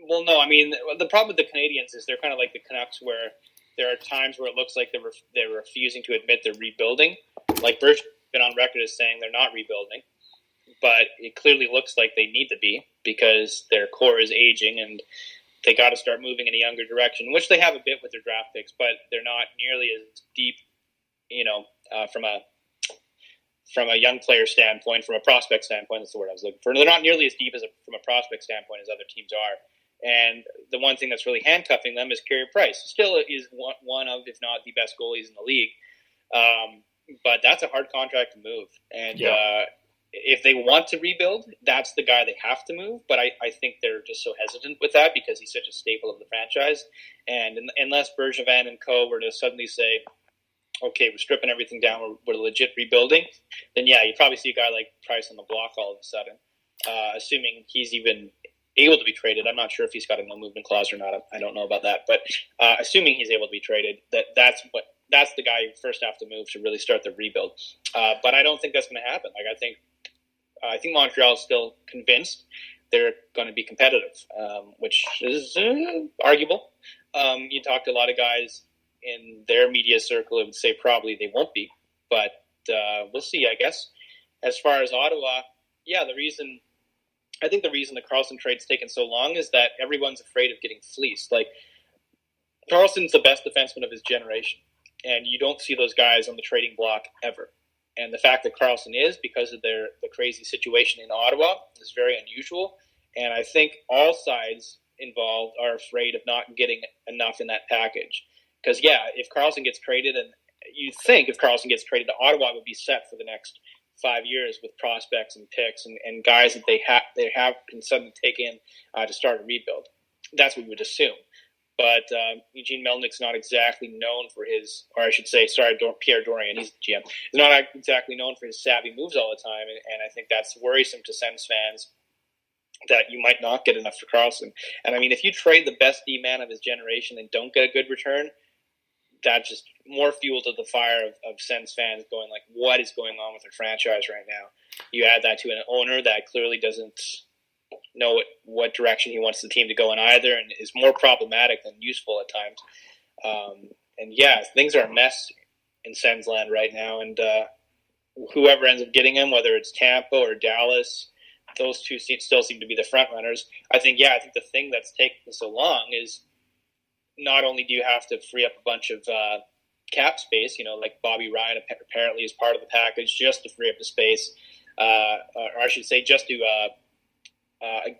Well, no, I mean, the problem with the Canadiens is they're kind of like the Canucks, where there are times where it looks like they're refusing to admit they're rebuilding. Like, Bergeron's been on record as saying they're not rebuilding, but it clearly looks like they need to be, because their core is aging and they got to start moving in a younger direction, which they have a bit with their draft picks, but they're not nearly as deep, from a young player standpoint, from a prospect standpoint, that's the word I was looking for. They're not nearly as deep from a prospect standpoint as other teams are. And the one thing that's really handcuffing them is Carey Price. Still is one of, if not the best goalies in the league. But that's a hard contract to move. And if they want to rebuild, that's the guy they have to move. But I think they're just so hesitant with that because he's such a staple of the franchise. And unless Bergevin and co. were to suddenly say, okay, we're stripping everything down, we're legit rebuilding, then yeah, you probably see a guy like Price on the block all of a sudden, assuming he's even able to be traded. I'm not sure if he's got a no movement clause or not. I don't know about that, but assuming he's able to be traded, that's the guy you first have to move to really start the rebuild. But I don't think that's going to happen. Like I think Montreal is still convinced they're going to be competitive, which is arguable. You talk to a lot of guys in their media circle and would say probably they won't be, but we'll see, I guess. As far as Ottawa, yeah, the reason the Carlson trade's taken so long is that everyone's afraid of getting fleeced. Like, Carlson's the best defenseman of his generation, and you don't see those guys on the trading block ever. And the fact that Carlson is, because of the crazy situation in Ottawa, is very unusual. And I think all sides involved are afraid of not getting enough in that package. Because, yeah, if Carlson gets traded, and you think if Carlson gets traded, Ottawa would be set for the next 5 years with prospects and picks and guys that they have can suddenly take in to start a rebuild. That's what we would assume. But Eugene Melnick's not exactly known for his, or I should say, Pierre Dorian, he's the GM, is not exactly known for his savvy moves all the time, and I think that's worrisome to Sens fans that you might not get enough for Carlson. And I mean, if you trade the best D-man of his generation and don't get a good return, that's just more fuel to the fire of Sens fans going like, what is going on with their franchise right now? You add that to an owner that clearly doesn't know what direction he wants the team to go in either, and is more problematic than useful at times. And yeah, things are a mess in Sens land right now, and whoever ends up getting him, whether it's Tampa or Dallas, those two still seem to be the front runners. I think the thing that's taken so long is not only do you have to free up a bunch of cap space, like Bobby Ryan apparently is part of the package just to free up the space, or I should say just to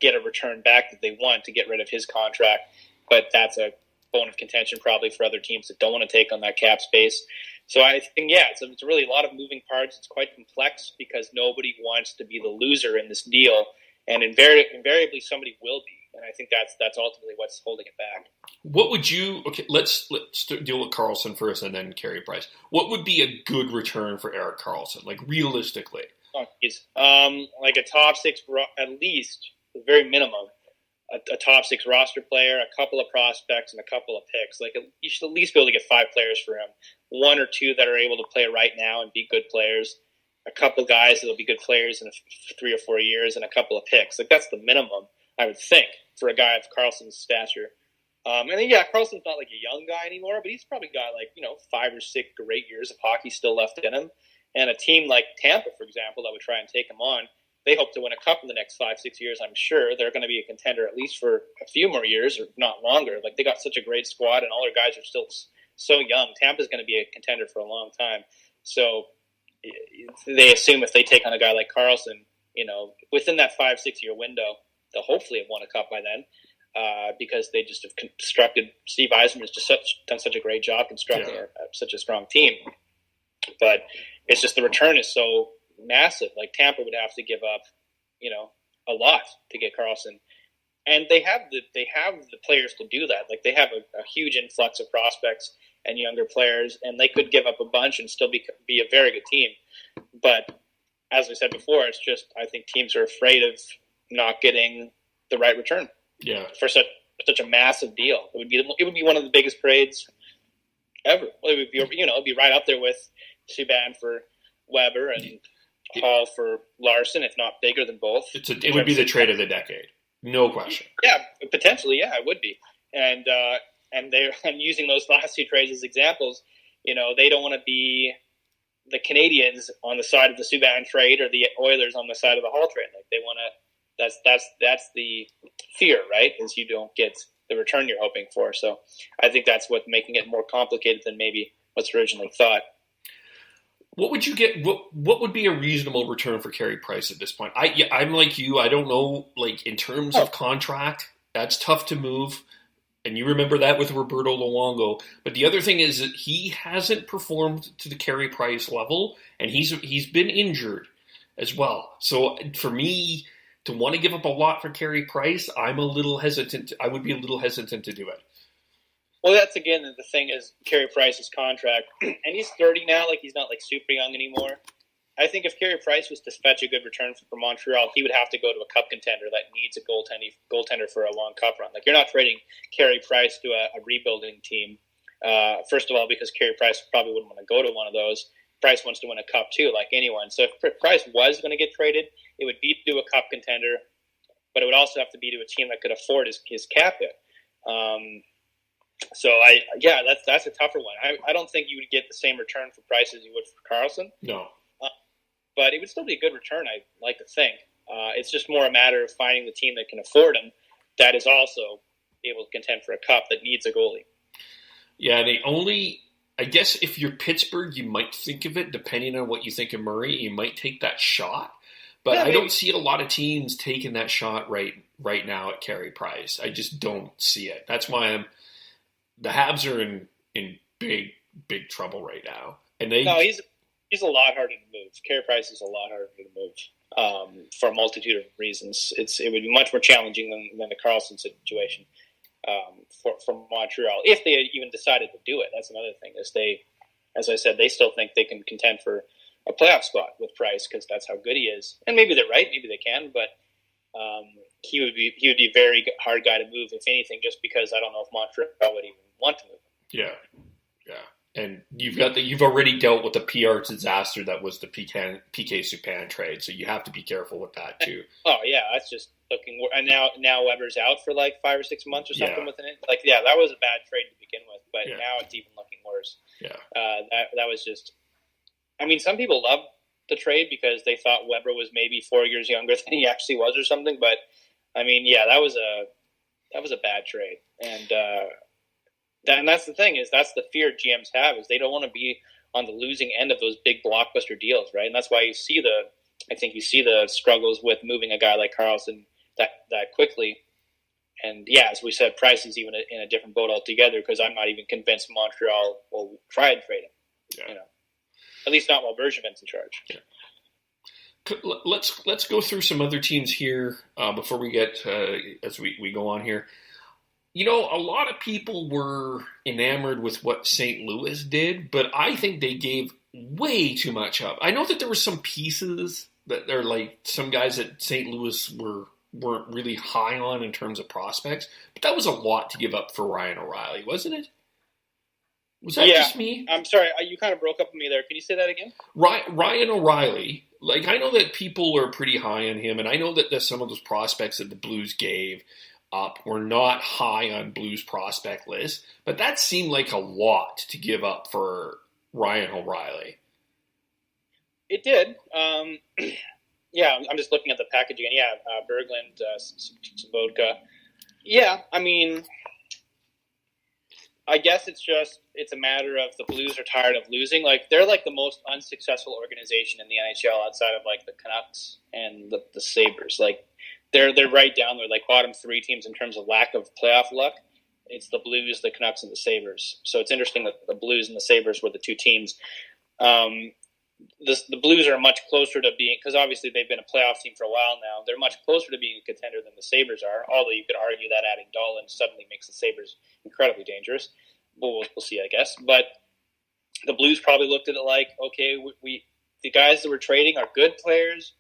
get a return back that they want to get rid of his contract. But that's a bone of contention probably for other teams that don't want to take on that cap space. So I think, it's really a lot of moving parts. It's quite complex because nobody wants to be the loser in this deal, and invariably somebody will be. And I think that's ultimately what's holding it back. What would you? Okay, let's deal with Carlson first, and then Carey Price. What would be a good return for Erik Karlsson, like realistically? Oh, geez. Like a top six, at least, the very minimum, a top six roster player, a couple of prospects, and a couple of picks. Like, you should at least be able to get 5 players for him. 1 or 2 that are able to play right now and be good players. A couple of guys that'll be good players in 3 or 4 years, and a couple of picks. Like, that's the minimum, I would think, for a guy of Carlson's stature. And then, Carlson's not like a young guy anymore, but he's probably got 5 or 6 great years of hockey still left in him. And a team like Tampa, for example, that would try and take him on, they hope to win a cup in the next 5-6 years. I'm sure they're going to be a contender at least for a few more years, or not longer. Like, they got such a great squad, and all their guys are still so young. Tampa's going to be a contender for a long time. So they assume if they take on a guy like Karlsson, within that 5-6 year window, they'll hopefully have won a cup by then, because they just have constructed. Steve Yzerman has just done such a great job constructing such a strong team. But it's just the return is so massive. Like, Tampa would have to give up, a lot to get Karlsson, and they have the players to do that. Like, they have a huge influx of prospects and younger players, and they could give up a bunch and still be a very good team. But as I said before, it's just, I think teams are afraid of not getting the right return. Yeah, for such a massive deal. It would be one of the biggest trades ever. Well, it would be it'd be right up there with Subban for Weber and Hall for Larson, if not bigger than both. It would be the trade of the decade, no question. Yeah, potentially, it would be. And they're using those last 2 trades as examples. They don't want to be the Canadians on the side of the Subban trade or the Oilers on the side of the Hall trade. Like, they want to. That's the fear, right? Is you don't get the return you're hoping for. So I think that's what's making it more complicated than maybe what's originally thought. What would you get? What would be a reasonable return for Carey Price at this point? I'm like you. I don't know. Like, in terms of contract, that's tough to move. And you remember that with Roberto Luongo. But the other thing is that he hasn't performed to the Carey Price level, and he's been injured as well. So for me, to want to give up a lot for Carey Price, I'm a little hesitant. I would be a little hesitant to do it. Well, that's again the thing is Carey Price's contract, and he's 30 now. Like he's not like super young anymore. I think if Carey Price was to fetch a good return for Montreal, he would have to go to a cup contender that needs a goaltender for a long cup run. Like you're not trading Carey Price to a rebuilding team. First of all, because Carey Price probably wouldn't want to go to one of those. Price wants to win a cup too, like anyone. So if Price was going to get traded, it would be to a cup contender, but it would also have to be to a team that could afford his cap hit. So that's a tougher one. I don't think you would get the same return for Price as you would for Carlson. No. But it would still be a good return, I'd like to think. It's just more a matter of finding the team that can afford him that is also able to contend for a cup that needs a goalie. Yeah, I guess if you're Pittsburgh, you might think of it, depending on what you think of Murray, you might take that shot. But I don't see a lot of teams taking that shot right now at Carey Price. I just don't see it. That's why the Habs are in big trouble right now. And he's a lot harder to move. Carey Price is a lot harder to move for a multitude of reasons. It would be much more challenging than the Carlson situation for Montreal. If they even decided to do it, that's another thing. As I said, they still think they can contend for a playoff spot with Price because that's how good he is. And maybe they're right, maybe they can, but he would be a very hard guy to move, if anything, just because I don't know if Montreal would even want to move him. Yeah. And you've already dealt with the PR disaster that was the PK Subban trade, so you have to be careful with that too. Oh yeah, that's just looking. And now Weber's out for like 5 or 6 months or something with it. Like that was a bad trade to begin with, but now it's even looking worse. Yeah, that was just. I mean, some people love the trade because they thought Weber was maybe 4 years younger than he actually was, or something. But I mean, that was a bad trade, and that's the thing is that's the fear GMs have is they don't want to be on the losing end of those big blockbuster deals, right? And that's why you see the struggles with moving a guy like Carlson that quickly. And as we said, Price is even in a different boat altogether because I'm not even convinced Montreal will try and trade him. Yeah. At least not while Bergevin's in charge. Yeah. Let's go through some other teams here before we get as we go on here. A lot of people were enamored with what St. Louis did, but I think they gave way too much up. I know that there were some pieces that they're like some guys that St. Louis weren't really high on in terms of prospects, but that was a lot to give up for Ryan O'Reilly, wasn't it? Was that just me? I'm sorry, you kind of broke up on me there. Can you say that again? Ryan O'Reilly, like I know that people are pretty high on him, and I know that some of those prospects that the Blues gave up were not high on Blues prospect lists, but that seemed like a lot to give up for Ryan O'Reilly. It did. I'm just looking at the package again. Berglund, Sabotka. I mean, I guess it's a matter of the Blues are tired of losing. Like they're like the most unsuccessful organization in the NHL outside of like the Canucks and the Sabres. Like they're right down there, like bottom 3 teams in terms of lack of playoff luck. It's the Blues, the Canucks, and the Sabres. So it's interesting that the Blues and the Sabres were the 2 teams. The Blues are much closer to being, because obviously they've been a playoff team for a while now. They're much closer to being a contender than the Sabres are, although you could argue that adding Dolan suddenly makes the Sabres incredibly dangerous. We'll see, I guess. But the Blues probably looked at it like, okay, the guys that we're trading are good players,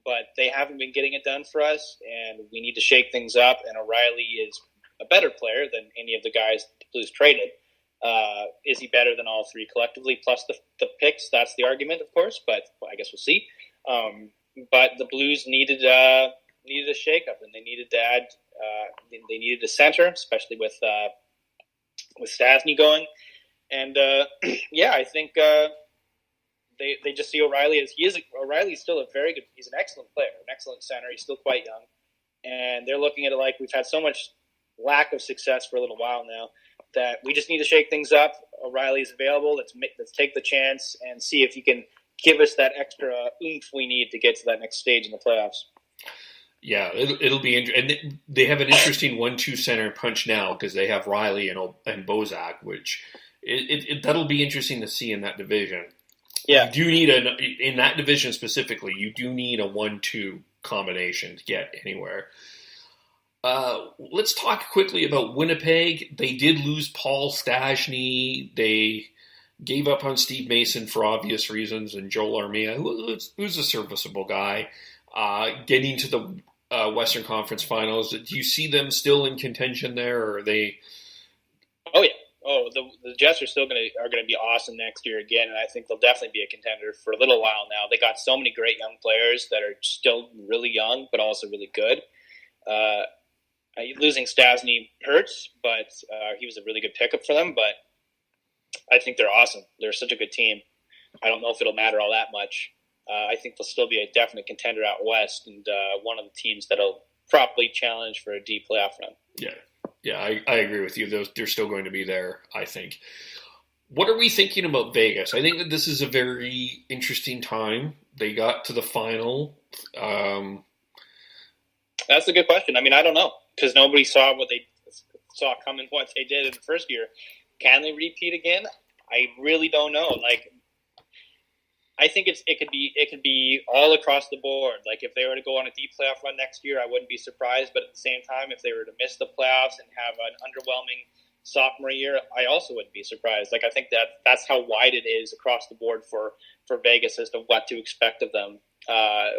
but they haven't been getting it done for us, and we need to shake things up, and O'Reilly is a better player than any of the guys the Blues traded. Is he better than all 3 collectively, plus the picks? That's the argument, of course, but I guess we'll see. But the Blues needed a shakeup, and they needed to add. They needed a center, especially with Stastny going, and I think they just see O'Reilly as O'Reilly's still a very good. He's an excellent player, an excellent center. He's still quite young, and they're looking at it like we've had so much lack of success for a little while now that we just need to shake things up. O'Reilly's available. Let's take the chance and see if he can give us that extra oomph we need to get to that next stage in the playoffs. Yeah, it'll be interesting. And they have an interesting 1-2 center punch now because they have Riley and Bozak, which that'll be interesting to see in that division. Yeah, you do need in that division specifically. You do need a 1-2 combination to get anywhere. Let's talk quickly about Winnipeg. They did lose Paul Stastny. They gave up on Steve Mason for obvious reasons, and Joel Armia, who's a serviceable guy, getting to the Western Conference Finals. Do you see them still in contention there, or are they? Oh yeah. Oh, the Jets are still going to be awesome next year again, and I think they'll definitely be a contender for a little while now. They got so many great young players that are still really young, but also really good. Losing Stastny hurts, but he was a really good pickup for them. But I think they're awesome. They're such a good team. I don't know if it'll matter all that much. I think they'll still be a definite contender out west, and one of the teams that'll probably challenge for a deep playoff run. Yeah, I agree with you. They're still going to be there, I think. What are we thinking about Vegas? I think that this is a very interesting time. They got to the final. That's a good question. I mean, I don't know, because nobody saw what they saw coming, what they did in the first year. Can they repeat again? I really don't know. Like, I think it could be all across the board. Like, if they were to go on a deep playoff run next year, I wouldn't be surprised. But at the same time, if they were to miss the playoffs and have an underwhelming sophomore year, I also wouldn't be surprised. Like, I think that's how wide it is across the board for Vegas as to what to expect of them.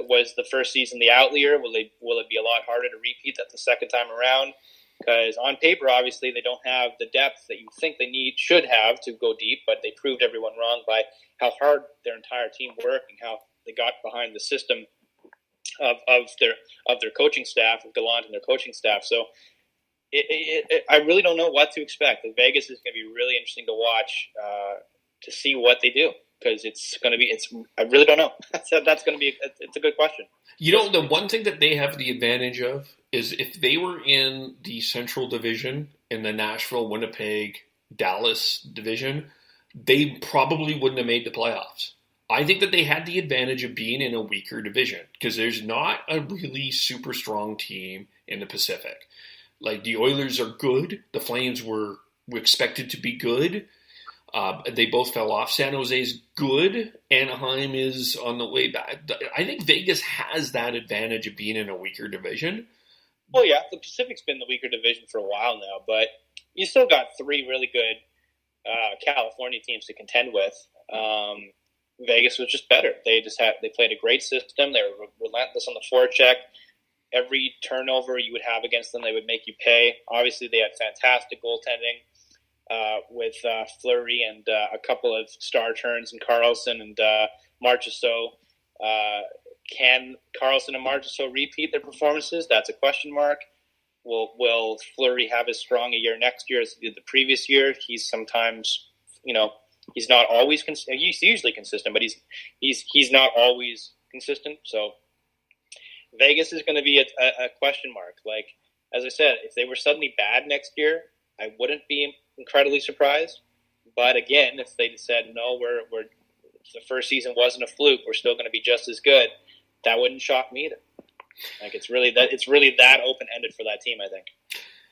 Was the first season the outlier? Will it be a lot harder to repeat that the second time around? Because on paper, obviously, they don't have the depth that you think they should have to go deep, but they proved everyone wrong by how hard their entire team worked and how they got behind the system of their coaching staff, of Gallant and their coaching staff. So I really don't know what to expect. The Vegas is going to be really interesting to watch to see what they do, because I really don't know. That's going to be it's a good question. You know, the one thing that they have the advantage of is if they were in the Central Division, in the Nashville, Winnipeg, Dallas division, they probably wouldn't have made the playoffs. I think that they had the advantage of being in a weaker division, because there's not a really super strong team in the Pacific. Like, the Oilers are good. The Flames were expected to be good. They both fell off. San Jose's good. Anaheim is on the way back. I think Vegas has that advantage of being in a weaker division. Well, yeah, the Pacific's been the weaker division for a while now, but you still got three really good California teams to contend with. Vegas was just better. They played a great system. They were relentless on the forecheck. Every turnover you would have against them, they would make you pay. Obviously, they had fantastic goaltending with Fleury and a couple of star turns in Carlson and Marchessault. Can Carlson and Marchessault repeat their performances? That's a question mark. Will Fleury have as strong a year next year as he did the previous year? He's sometimes, he's not always he's usually consistent, but he's not always consistent. So Vegas is going to be a question mark. Like, as I said, if they were suddenly bad next year, I wouldn't be incredibly surprised. But again, if they said, no, we're the first season wasn't a fluke, we're still going to be just as good, that wouldn't shock me either. Like, it's really that open-ended for that team, I think.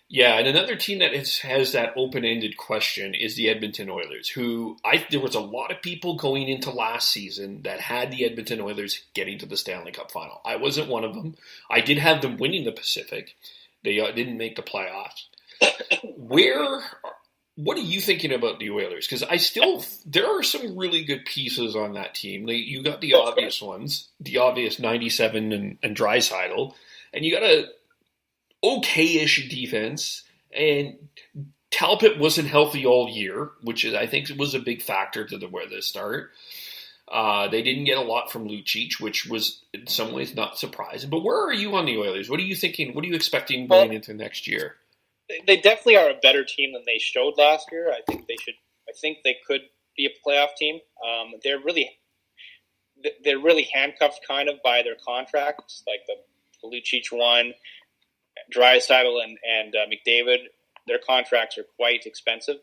Yeah, and another team that has that open-ended question is the Edmonton Oilers, who there was a lot of people going into last season that had the Edmonton Oilers getting to the Stanley Cup final. I wasn't one of them. I did have them winning the Pacific. They didn't make the playoffs. What are you thinking about the Oilers? Because there are some really good pieces on that team. You got the obvious ones, the obvious 97 and Draisaitl, and you got a okay-ish defense, and Talbot wasn't healthy all year, which I think was a big factor to where they start. They didn't get a lot from Lucic, which was in some ways not surprising. But where are you on the Oilers? What are you thinking? What are you expecting going into next year? They definitely are a better team than they showed last year. I think they could be a playoff team. They're really handcuffed kind of by their contracts, like the Lucic one, Draisaitl and McDavid. Their contracts are quite expensive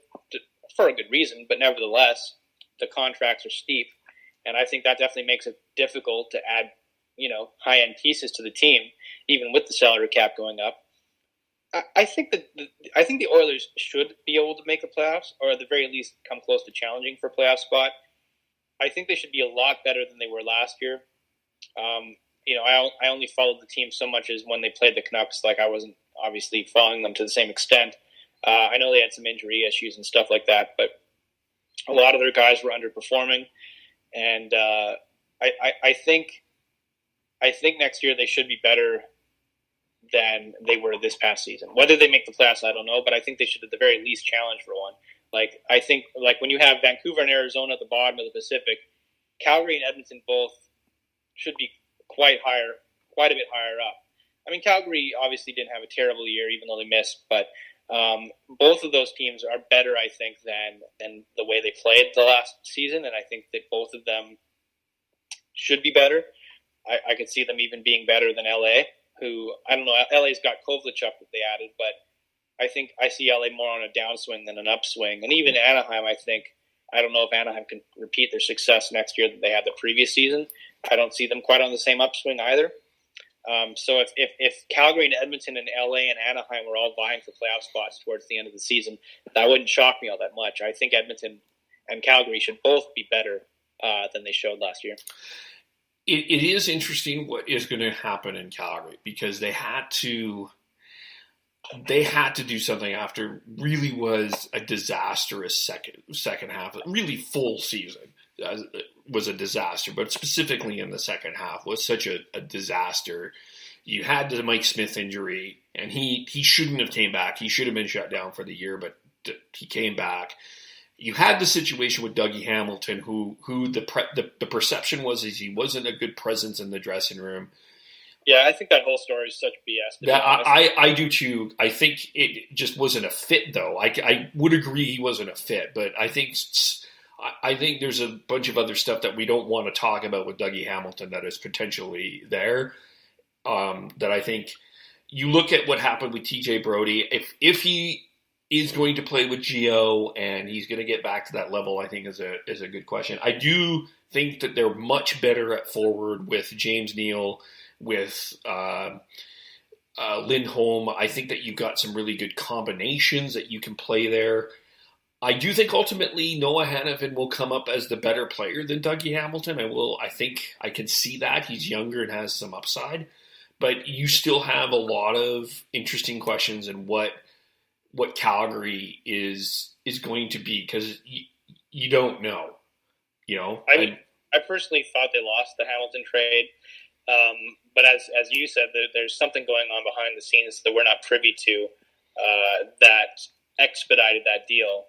for a good reason, but nevertheless, the contracts are steep, and I think that definitely makes it difficult to add, high-end pieces to the team, even with the salary cap going up. I think the Oilers should be able to make the playoffs, or at the very least come close to challenging for a playoff spot. I think they should be a lot better than they were last year. I only followed the team so much as when they played the Canucks. Like, I wasn't obviously following them to the same extent. I know they had some injury issues and stuff like that, but a lot of their guys were underperforming, and I think next year they should be better than they were this past season. Whether they make the playoffs, I don't know, but I think they should at the very least challenge for one. Like, I think, like, when you have Vancouver and Arizona at the bottom of the Pacific, Calgary and Edmonton both should be quite a bit higher up. I mean, Calgary obviously didn't have a terrible year, even though they missed, but both of those teams are better, I think, than the way they played the last season, and I think that both of them should be better. I could see them even being better than LA, who, I don't know, LA's got Kovalchuk that they added, but I think I see LA more on a downswing than an upswing. And even Anaheim, I don't know if Anaheim can repeat their success next year that they had the previous season. I don't see them quite on the same upswing either. So if Calgary and Edmonton and LA and Anaheim were all vying for playoff spots towards the end of the season, that wouldn't shock me all that much. I think Edmonton and Calgary should both be better than they showed last year. It is interesting what is going to happen in Calgary, because they had to do something after really was a disastrous second half. Really full season was a disaster, but specifically in the second half was such a disaster. You had the Mike Smith injury, and he shouldn't have came back. He should have been shut down for the year, but he came back. You had the situation with Dougie Hamilton, who the perception was is he wasn't a good presence in the dressing room. Yeah, I think that whole story is such BS. I do too. I think it just wasn't a fit, though. I would agree he wasn't a fit, but I think there's a bunch of other stuff that we don't want to talk about with Dougie Hamilton that is potentially there. That I think you look at what happened with TJ Brody. If he is going to play with Gio and he's going to get back to that level, I think is a good question. I do think that they're much better at forward with James Neal, with Lindholm. I think that you've got some really good combinations that you can play there. I do think ultimately Noah Hanifin will come up as the better player than Dougie Hamilton. I think I can see that. He's younger and has some upside. But you still have a lot of interesting questions in what Calgary is going to be, because you don't know. I personally thought they lost the Hamilton trade, but as you said, there's something going on behind the scenes that we're not privy to that expedited that deal.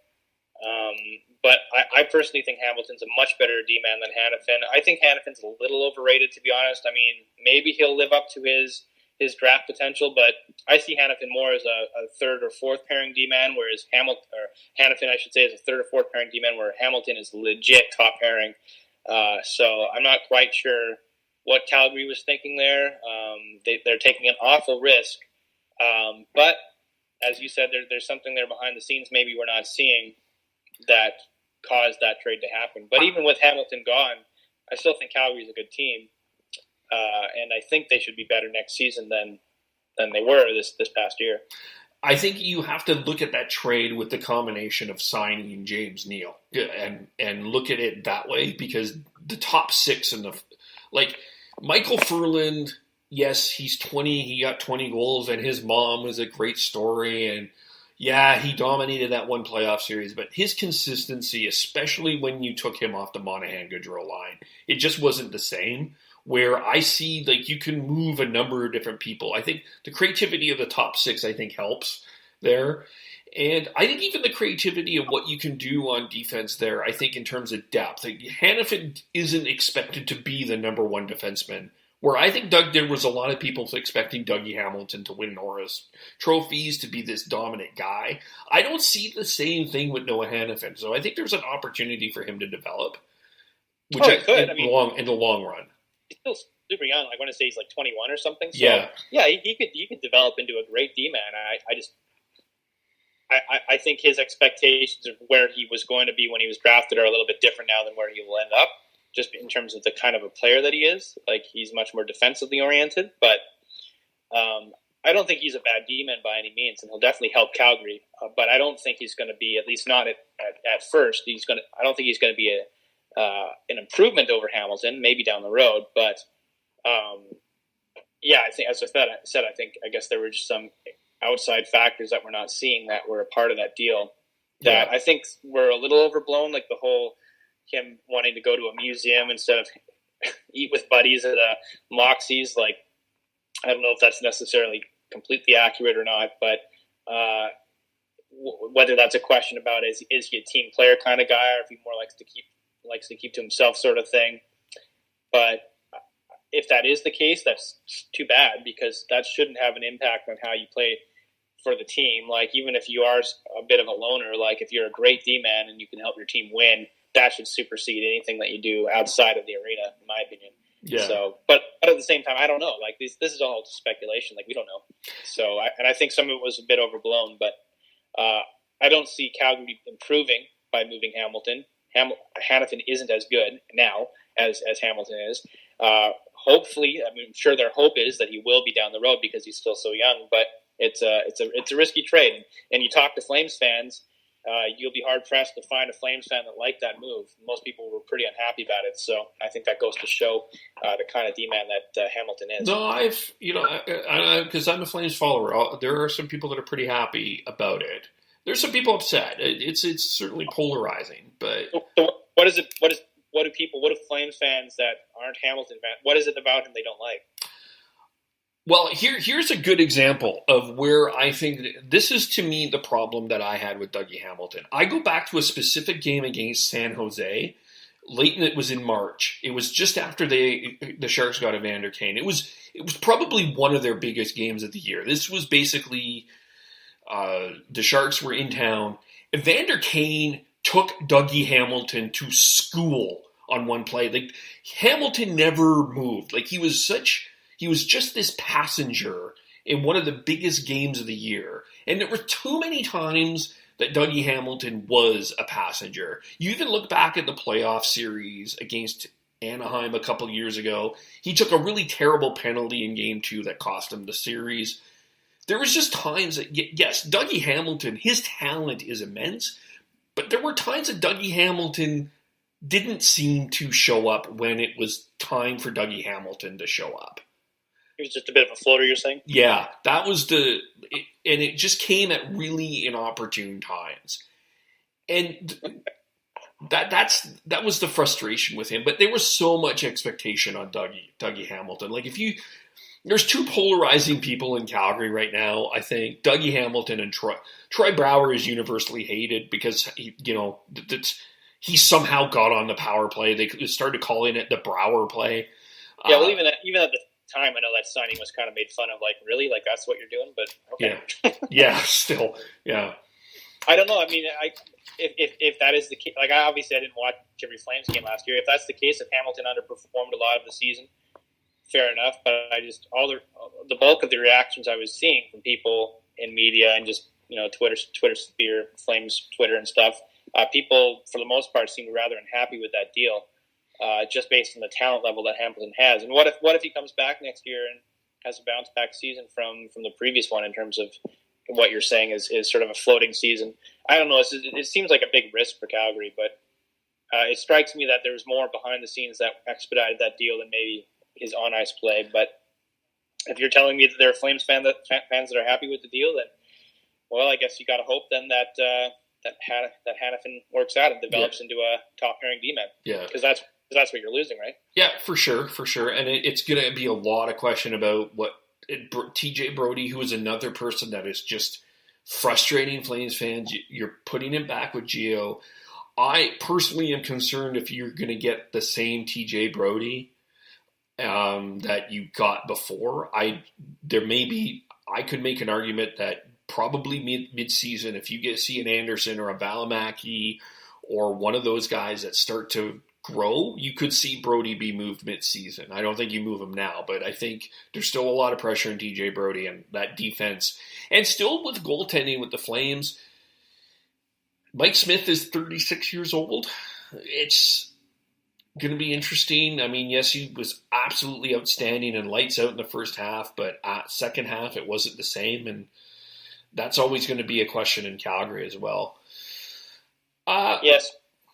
But I personally think Hamilton's a much better D-man than Hanifin. I think Hanifin's a little overrated, to be honest. I mean, maybe he'll live up to his draft potential, but I see Hanifin more as a third or fourth pairing D-man, whereas Hanifin, I should say, is a third or fourth pairing D-man, where Hamilton is legit top pairing. So I'm not quite sure what Calgary was thinking there. They're taking an awful risk. But as you said, there's something there behind the scenes maybe we're not seeing that caused that trade to happen. But even with Hamilton gone, I still think Calgary's a good team. And I think they should be better next season than they were this past year. I think you have to look at that trade with the combination of signing James Neal and look at it that way, because the top six Michael Furland, yes, he's 20, he got 20 goals, and his mom was a great story, and yeah, he dominated that one playoff series, but his consistency, especially when you took him off the Monahan-Gaudreau line, it just wasn't the same. Where I see you can move a number of different people. I think the creativity of the top six, I think, helps there. And I think even the creativity of what you can do on defense there, I think in terms of depth. Hanifin isn't expected to be the number one defenseman. Where I think there was a lot of people expecting Dougie Hamilton to win Norris trophies, to be this dominant guy. I don't see the same thing with Noah Hanifin. So I think there's an opportunity for him to develop, which in the long run. He's still super young. I want to say he's 21 or something. So, yeah, he could develop into a great D-man. I think his expectations of where he was going to be when he was drafted are a little bit different now than where he will end up, just in terms of the kind of a player that he is. He's much more defensively oriented, but I don't think he's a bad D-man by any means, and he'll definitely help Calgary. But I don't think he's going to be, at least not at first. I don't think he's going to be an improvement over Hamilton, maybe down the road, but I think, as I said, I guess there were just some outside factors that we're not seeing that were a part of that deal that I think were a little overblown, like the whole him wanting to go to a museum instead of eat with buddies at Moxie's. Like, I don't know if that's necessarily completely accurate or not, but whether that's a question about is he a team player kind of guy, or if he more likes to keep to himself sort of thing. But if that is the case, that's too bad, because that shouldn't have an impact on how you play for the team. Like, even if you are a bit of a loner, like if you're a great D-man and you can help your team win, that should supersede anything that you do outside of the arena, in my opinion. Yeah. So, but at the same time, I don't know. Like, this is all speculation. Like, we don't know. So, I think some of it was a bit overblown, but I don't see Calgary improving by moving Hamilton. Hanifin isn't as good now as Hamilton is. Hopefully, I mean, I'm sure their hope is that he will be down the road because he's still so young. But it's a risky trade. And you talk to Flames fans, you'll be hard pressed to find a Flames fan that liked that move. Most people were pretty unhappy about it. So I think that goes to show the kind of D-man that Hamilton is. No, because I'm a Flames follower, there are some people that are pretty happy about it. There's some people upset. It's certainly polarizing, but what do Flames fans that aren't Hamilton fans, what is it about him they don't like? Well, here's a good example of where I think this is, to me, the problem that I had with Dougie Hamilton. I go back to a specific game against San Jose. It was in March. It was just after the Sharks got Evander Kane. It was probably one of their biggest games of the year. This was basically the Sharks were in town. Evander Kane took Dougie Hamilton to school on one play. Like, Hamilton never moved. Like, he was just this passenger in one of the biggest games of the year. And there were too many times that Dougie Hamilton was a passenger. You even look back at the playoff series against Anaheim a couple years ago. He took a really terrible penalty in Game 2 that cost him the series. There was just times that, yes, Dougie Hamilton, his talent is immense, but there were times that Dougie Hamilton didn't seem to show up when it was time for Dougie Hamilton to show up. He was just a bit of a floater, you're saying? Yeah, that was and it just came at really inopportune times. And that was the frustration with him. But there was so much expectation on Dougie Hamilton. Like, there's two polarizing people in Calgary right now, I think. Dougie Hamilton and Troy. Troy Brouwer is universally hated because he somehow got on the power play. They started calling it the Brouwer play. Yeah, well, even at the time, I know that signing was kind of made fun of. Like, really? Like, that's what you're doing? But okay. Yeah, still, yeah. I don't know. I mean, if that is the case, like, obviously I didn't watch every Flames game last year. If that's the case, if Hamilton underperformed a lot of the season, fair enough. But the bulk of the reactions I was seeing from people in media and just Twitter sphere, Flames Twitter and stuff, people for the most part seemed rather unhappy with that deal, just based on the talent level that Hamilton has. And what if he comes back next year and has a bounce back season from the previous one in terms of what you're saying is sort of a floating season? I don't know. It seems like a big risk for Calgary, but it strikes me that there was more behind the scenes that expedited that deal than maybe his on ice play. But if you're telling me that there are Flames fans that are happy with the deal, then, well, I guess you got to hope then that Hanifin works out and develops into a top pairing D-man. Yeah, because that's what you're losing, right? Yeah, for sure. And it's going to be a lot of question about what TJ Brodie, who is another person that is just frustrating Flames fans. You're putting him back with Gio. I personally am concerned if you're going to get the same TJ Brodie that you got before. I could make an argument that probably mid-season, if you see an Anderson or a Valimaki or one of those guys that start to grow, you could see Brodie be moved mid-season. I don't think you move him now, but I think there's still a lot of pressure on TJ Brodie and that defense. And still with goaltending with the Flames, Mike Smith is 36 years old. It's going to be interesting. I mean, yes, he was absolutely outstanding and lights out in the first half, but second half it wasn't the same, and that's always going to be a question in Calgary as well. Yes,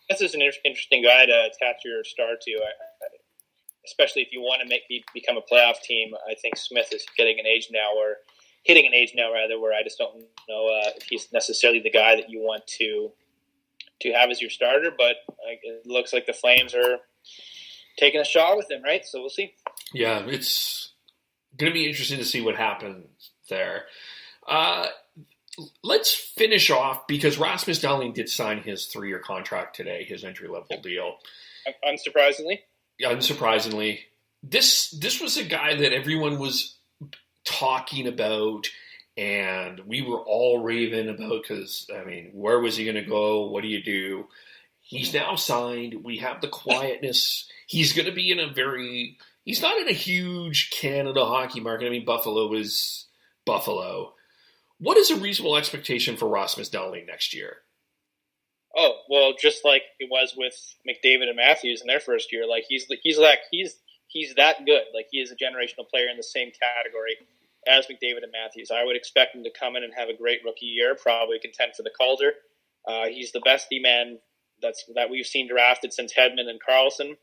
this is an interesting guy to attach your star to, especially if you want to become a playoff team. I think Smith is getting an age now where hitting an age now, rather, where I just don't know if he's necessarily the guy that you want to have as your starter. But it looks like the Flames are taking a shot with him, right? So we'll see. Yeah, it's going to be interesting to see what happens there. Let's finish off, because Rasmus Dahlin did sign his 3-year contract today, his entry-level deal. Unsurprisingly. This was a guy that everyone was talking about, and we were all raving about, because, I mean, where was he going to go? What do you do? He's now signed. We have the quietness. He's going to be he's not in a huge Canada hockey market. I mean, Buffalo is Buffalo. What is a reasonable expectation for Rasmus Dahlin next year? Oh, well, just like it was with McDavid and Matthews in their first year, like he's that good. Like, he is a generational player in the same category as McDavid and Matthews. I would expect him to come in and have a great rookie year, probably contend for the Calder. He's the best D-man that we've seen drafted since Hedman and Carlson.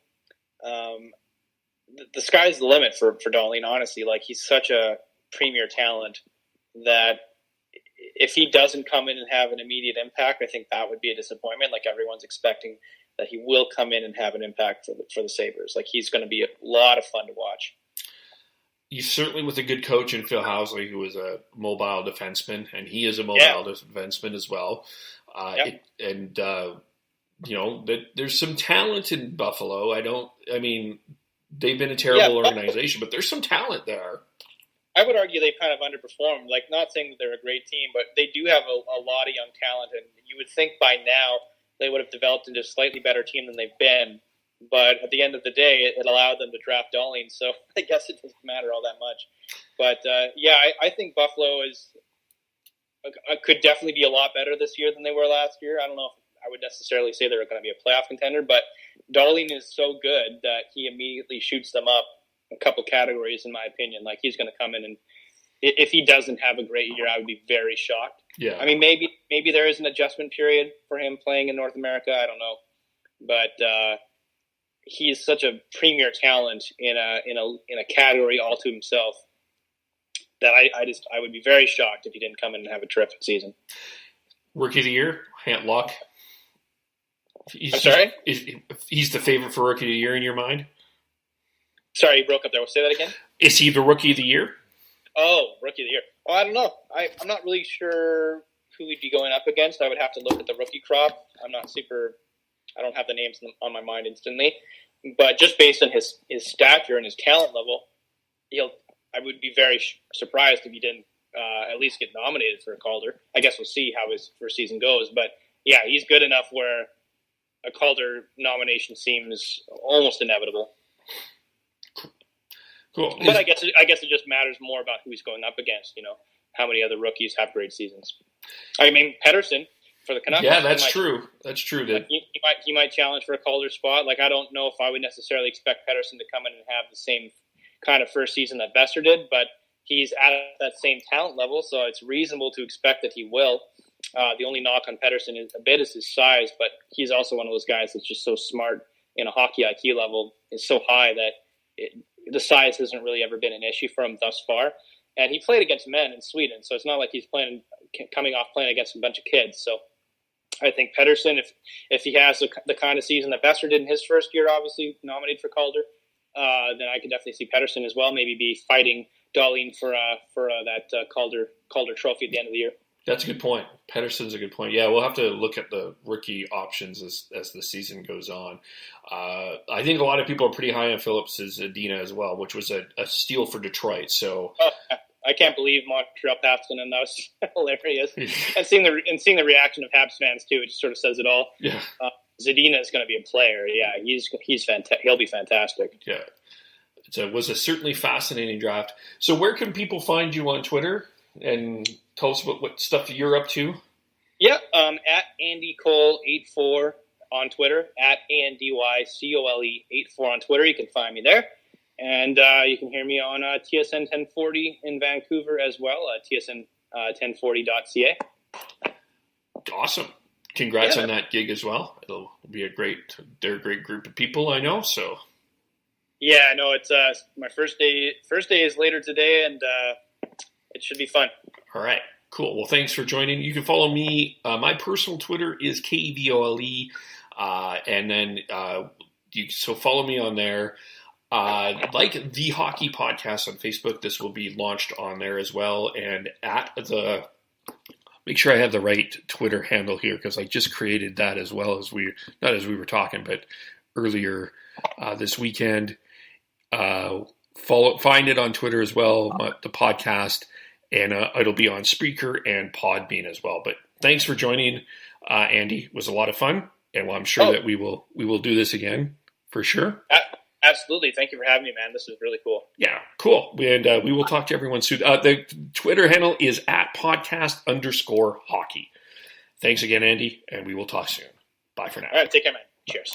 The sky's the limit for Dahlin, honestly. Like, he's such a premier talent that if he doesn't come in and have an immediate impact, I think that would be a disappointment. Like, everyone's expecting that he will come in and have an impact for the Sabres. Like, he's going to be a lot of fun to watch. He's certainly with a good coach in Phil Housley, who is a mobile defenseman, and he is a mobile defenseman as well. There's some talent in Buffalo. They've been a terrible organization, but there's some talent there. I would argue they kind of underperformed. Like, not saying that they're a great team, but they do have a lot of young talent, and you would think by now they would have developed into a slightly better team than they've been. But at the end of the day, it allowed them to draft Dahlin, so I guess it doesn't matter all that much. But, I think Buffalo could definitely be a lot better this year than they were last year. I don't know if I would necessarily say they're going to be a playoff contender, but Dahlin is so good that he immediately shoots them up a couple categories, in my opinion. Like, he's going to come in, and if he doesn't have a great year, I would be very shocked. Yeah. I mean, maybe there is an adjustment period for him playing in North America. I don't know, but he is such a premier talent in a category all to himself that I would be very shocked if he didn't come in and have a terrific season. Rookie of the year, Hant Luck. I'm sorry? He's the favorite for Rookie of the Year in your mind? Sorry, you broke up there. Say that again? Is he the Rookie of the Year? Oh, Rookie of the Year. Well, I don't know. I'm not really sure who he'd be going up against. I would have to look at the rookie crop. I don't have the names on my mind instantly. But just based on his stature and his talent level, I would be very surprised if he didn't at least get nominated for a Calder. I guess we'll see how his first season goes. But, yeah, he's good enough where a Calder nomination seems almost inevitable. Cool. But I guess it just matters more about who he's going up against. How many other rookies have great seasons? I mean, Pettersson for the Canucks. Yeah, that's true. That's true. He might challenge for a Calder spot. Like, I don't know if I would necessarily expect Pettersson to come in and have the same kind of first season that Besser did, but he's at that same talent level, so it's reasonable to expect that he will. The only knock on Pettersson is his size, but he's also one of those guys that's just so smart in a hockey IQ level. Is so high that the size hasn't really ever been an issue for him thus far. And he played against men in Sweden, so it's not like he's coming off playing against a bunch of kids. So I think Pettersson, if he has the kind of season that Besser did in his first year, obviously nominated for Calder, then I could definitely see Pettersson as well, maybe be fighting Dahlin for that Calder trophy at the end of the year. That's a good point. Pettersson's a good point. Yeah, we'll have to look at the rookie options as the season goes on. I think a lot of people are pretty high on Phillips' Zadina as well, which was a steal for Detroit. So I can't believe Montreal passed on him. That was hilarious. and seeing the reaction of Habs fans too, it just sort of says it all. Yeah. Zadina is going to be a player. Yeah, he's fantastic. He'll be fantastic. Yeah. It was a certainly fascinating draft. So where can people find you on Twitter? And tell us about what stuff you're up to. Yeah, at AndyCole84 on Twitter, at ANDYCOLE84 on Twitter. You can find me there. And you can hear me on TSN 1040 in Vancouver as well, tsn1040.ca. Awesome. Congrats on that gig as well. It'll be they're a great group of people, I know, so. Yeah, I know. It's my first day is later today, and it should be fun. All right. Cool. Well, thanks for joining. You can follow me. My personal Twitter is KEVOLE. And then, so follow me on there. Like the Hockey Podcast on Facebook. This will be launched on there as well. And make sure I have the right Twitter handle here, because I just created that as well as not as we were talking, but earlier this weekend. Find it on Twitter as well, the podcast, and it'll be on Spreaker and Podbean as well. But thanks for joining, Andy. It was a lot of fun, and I'm sure that we will do this again for sure. Absolutely. Thank you for having me, man. This is really cool. Yeah, cool. And we will talk to everyone soon. The Twitter handle is @podcast_hockey. Thanks again, Andy, and we will talk soon. Bye for now. All right, take care, man. Cheers.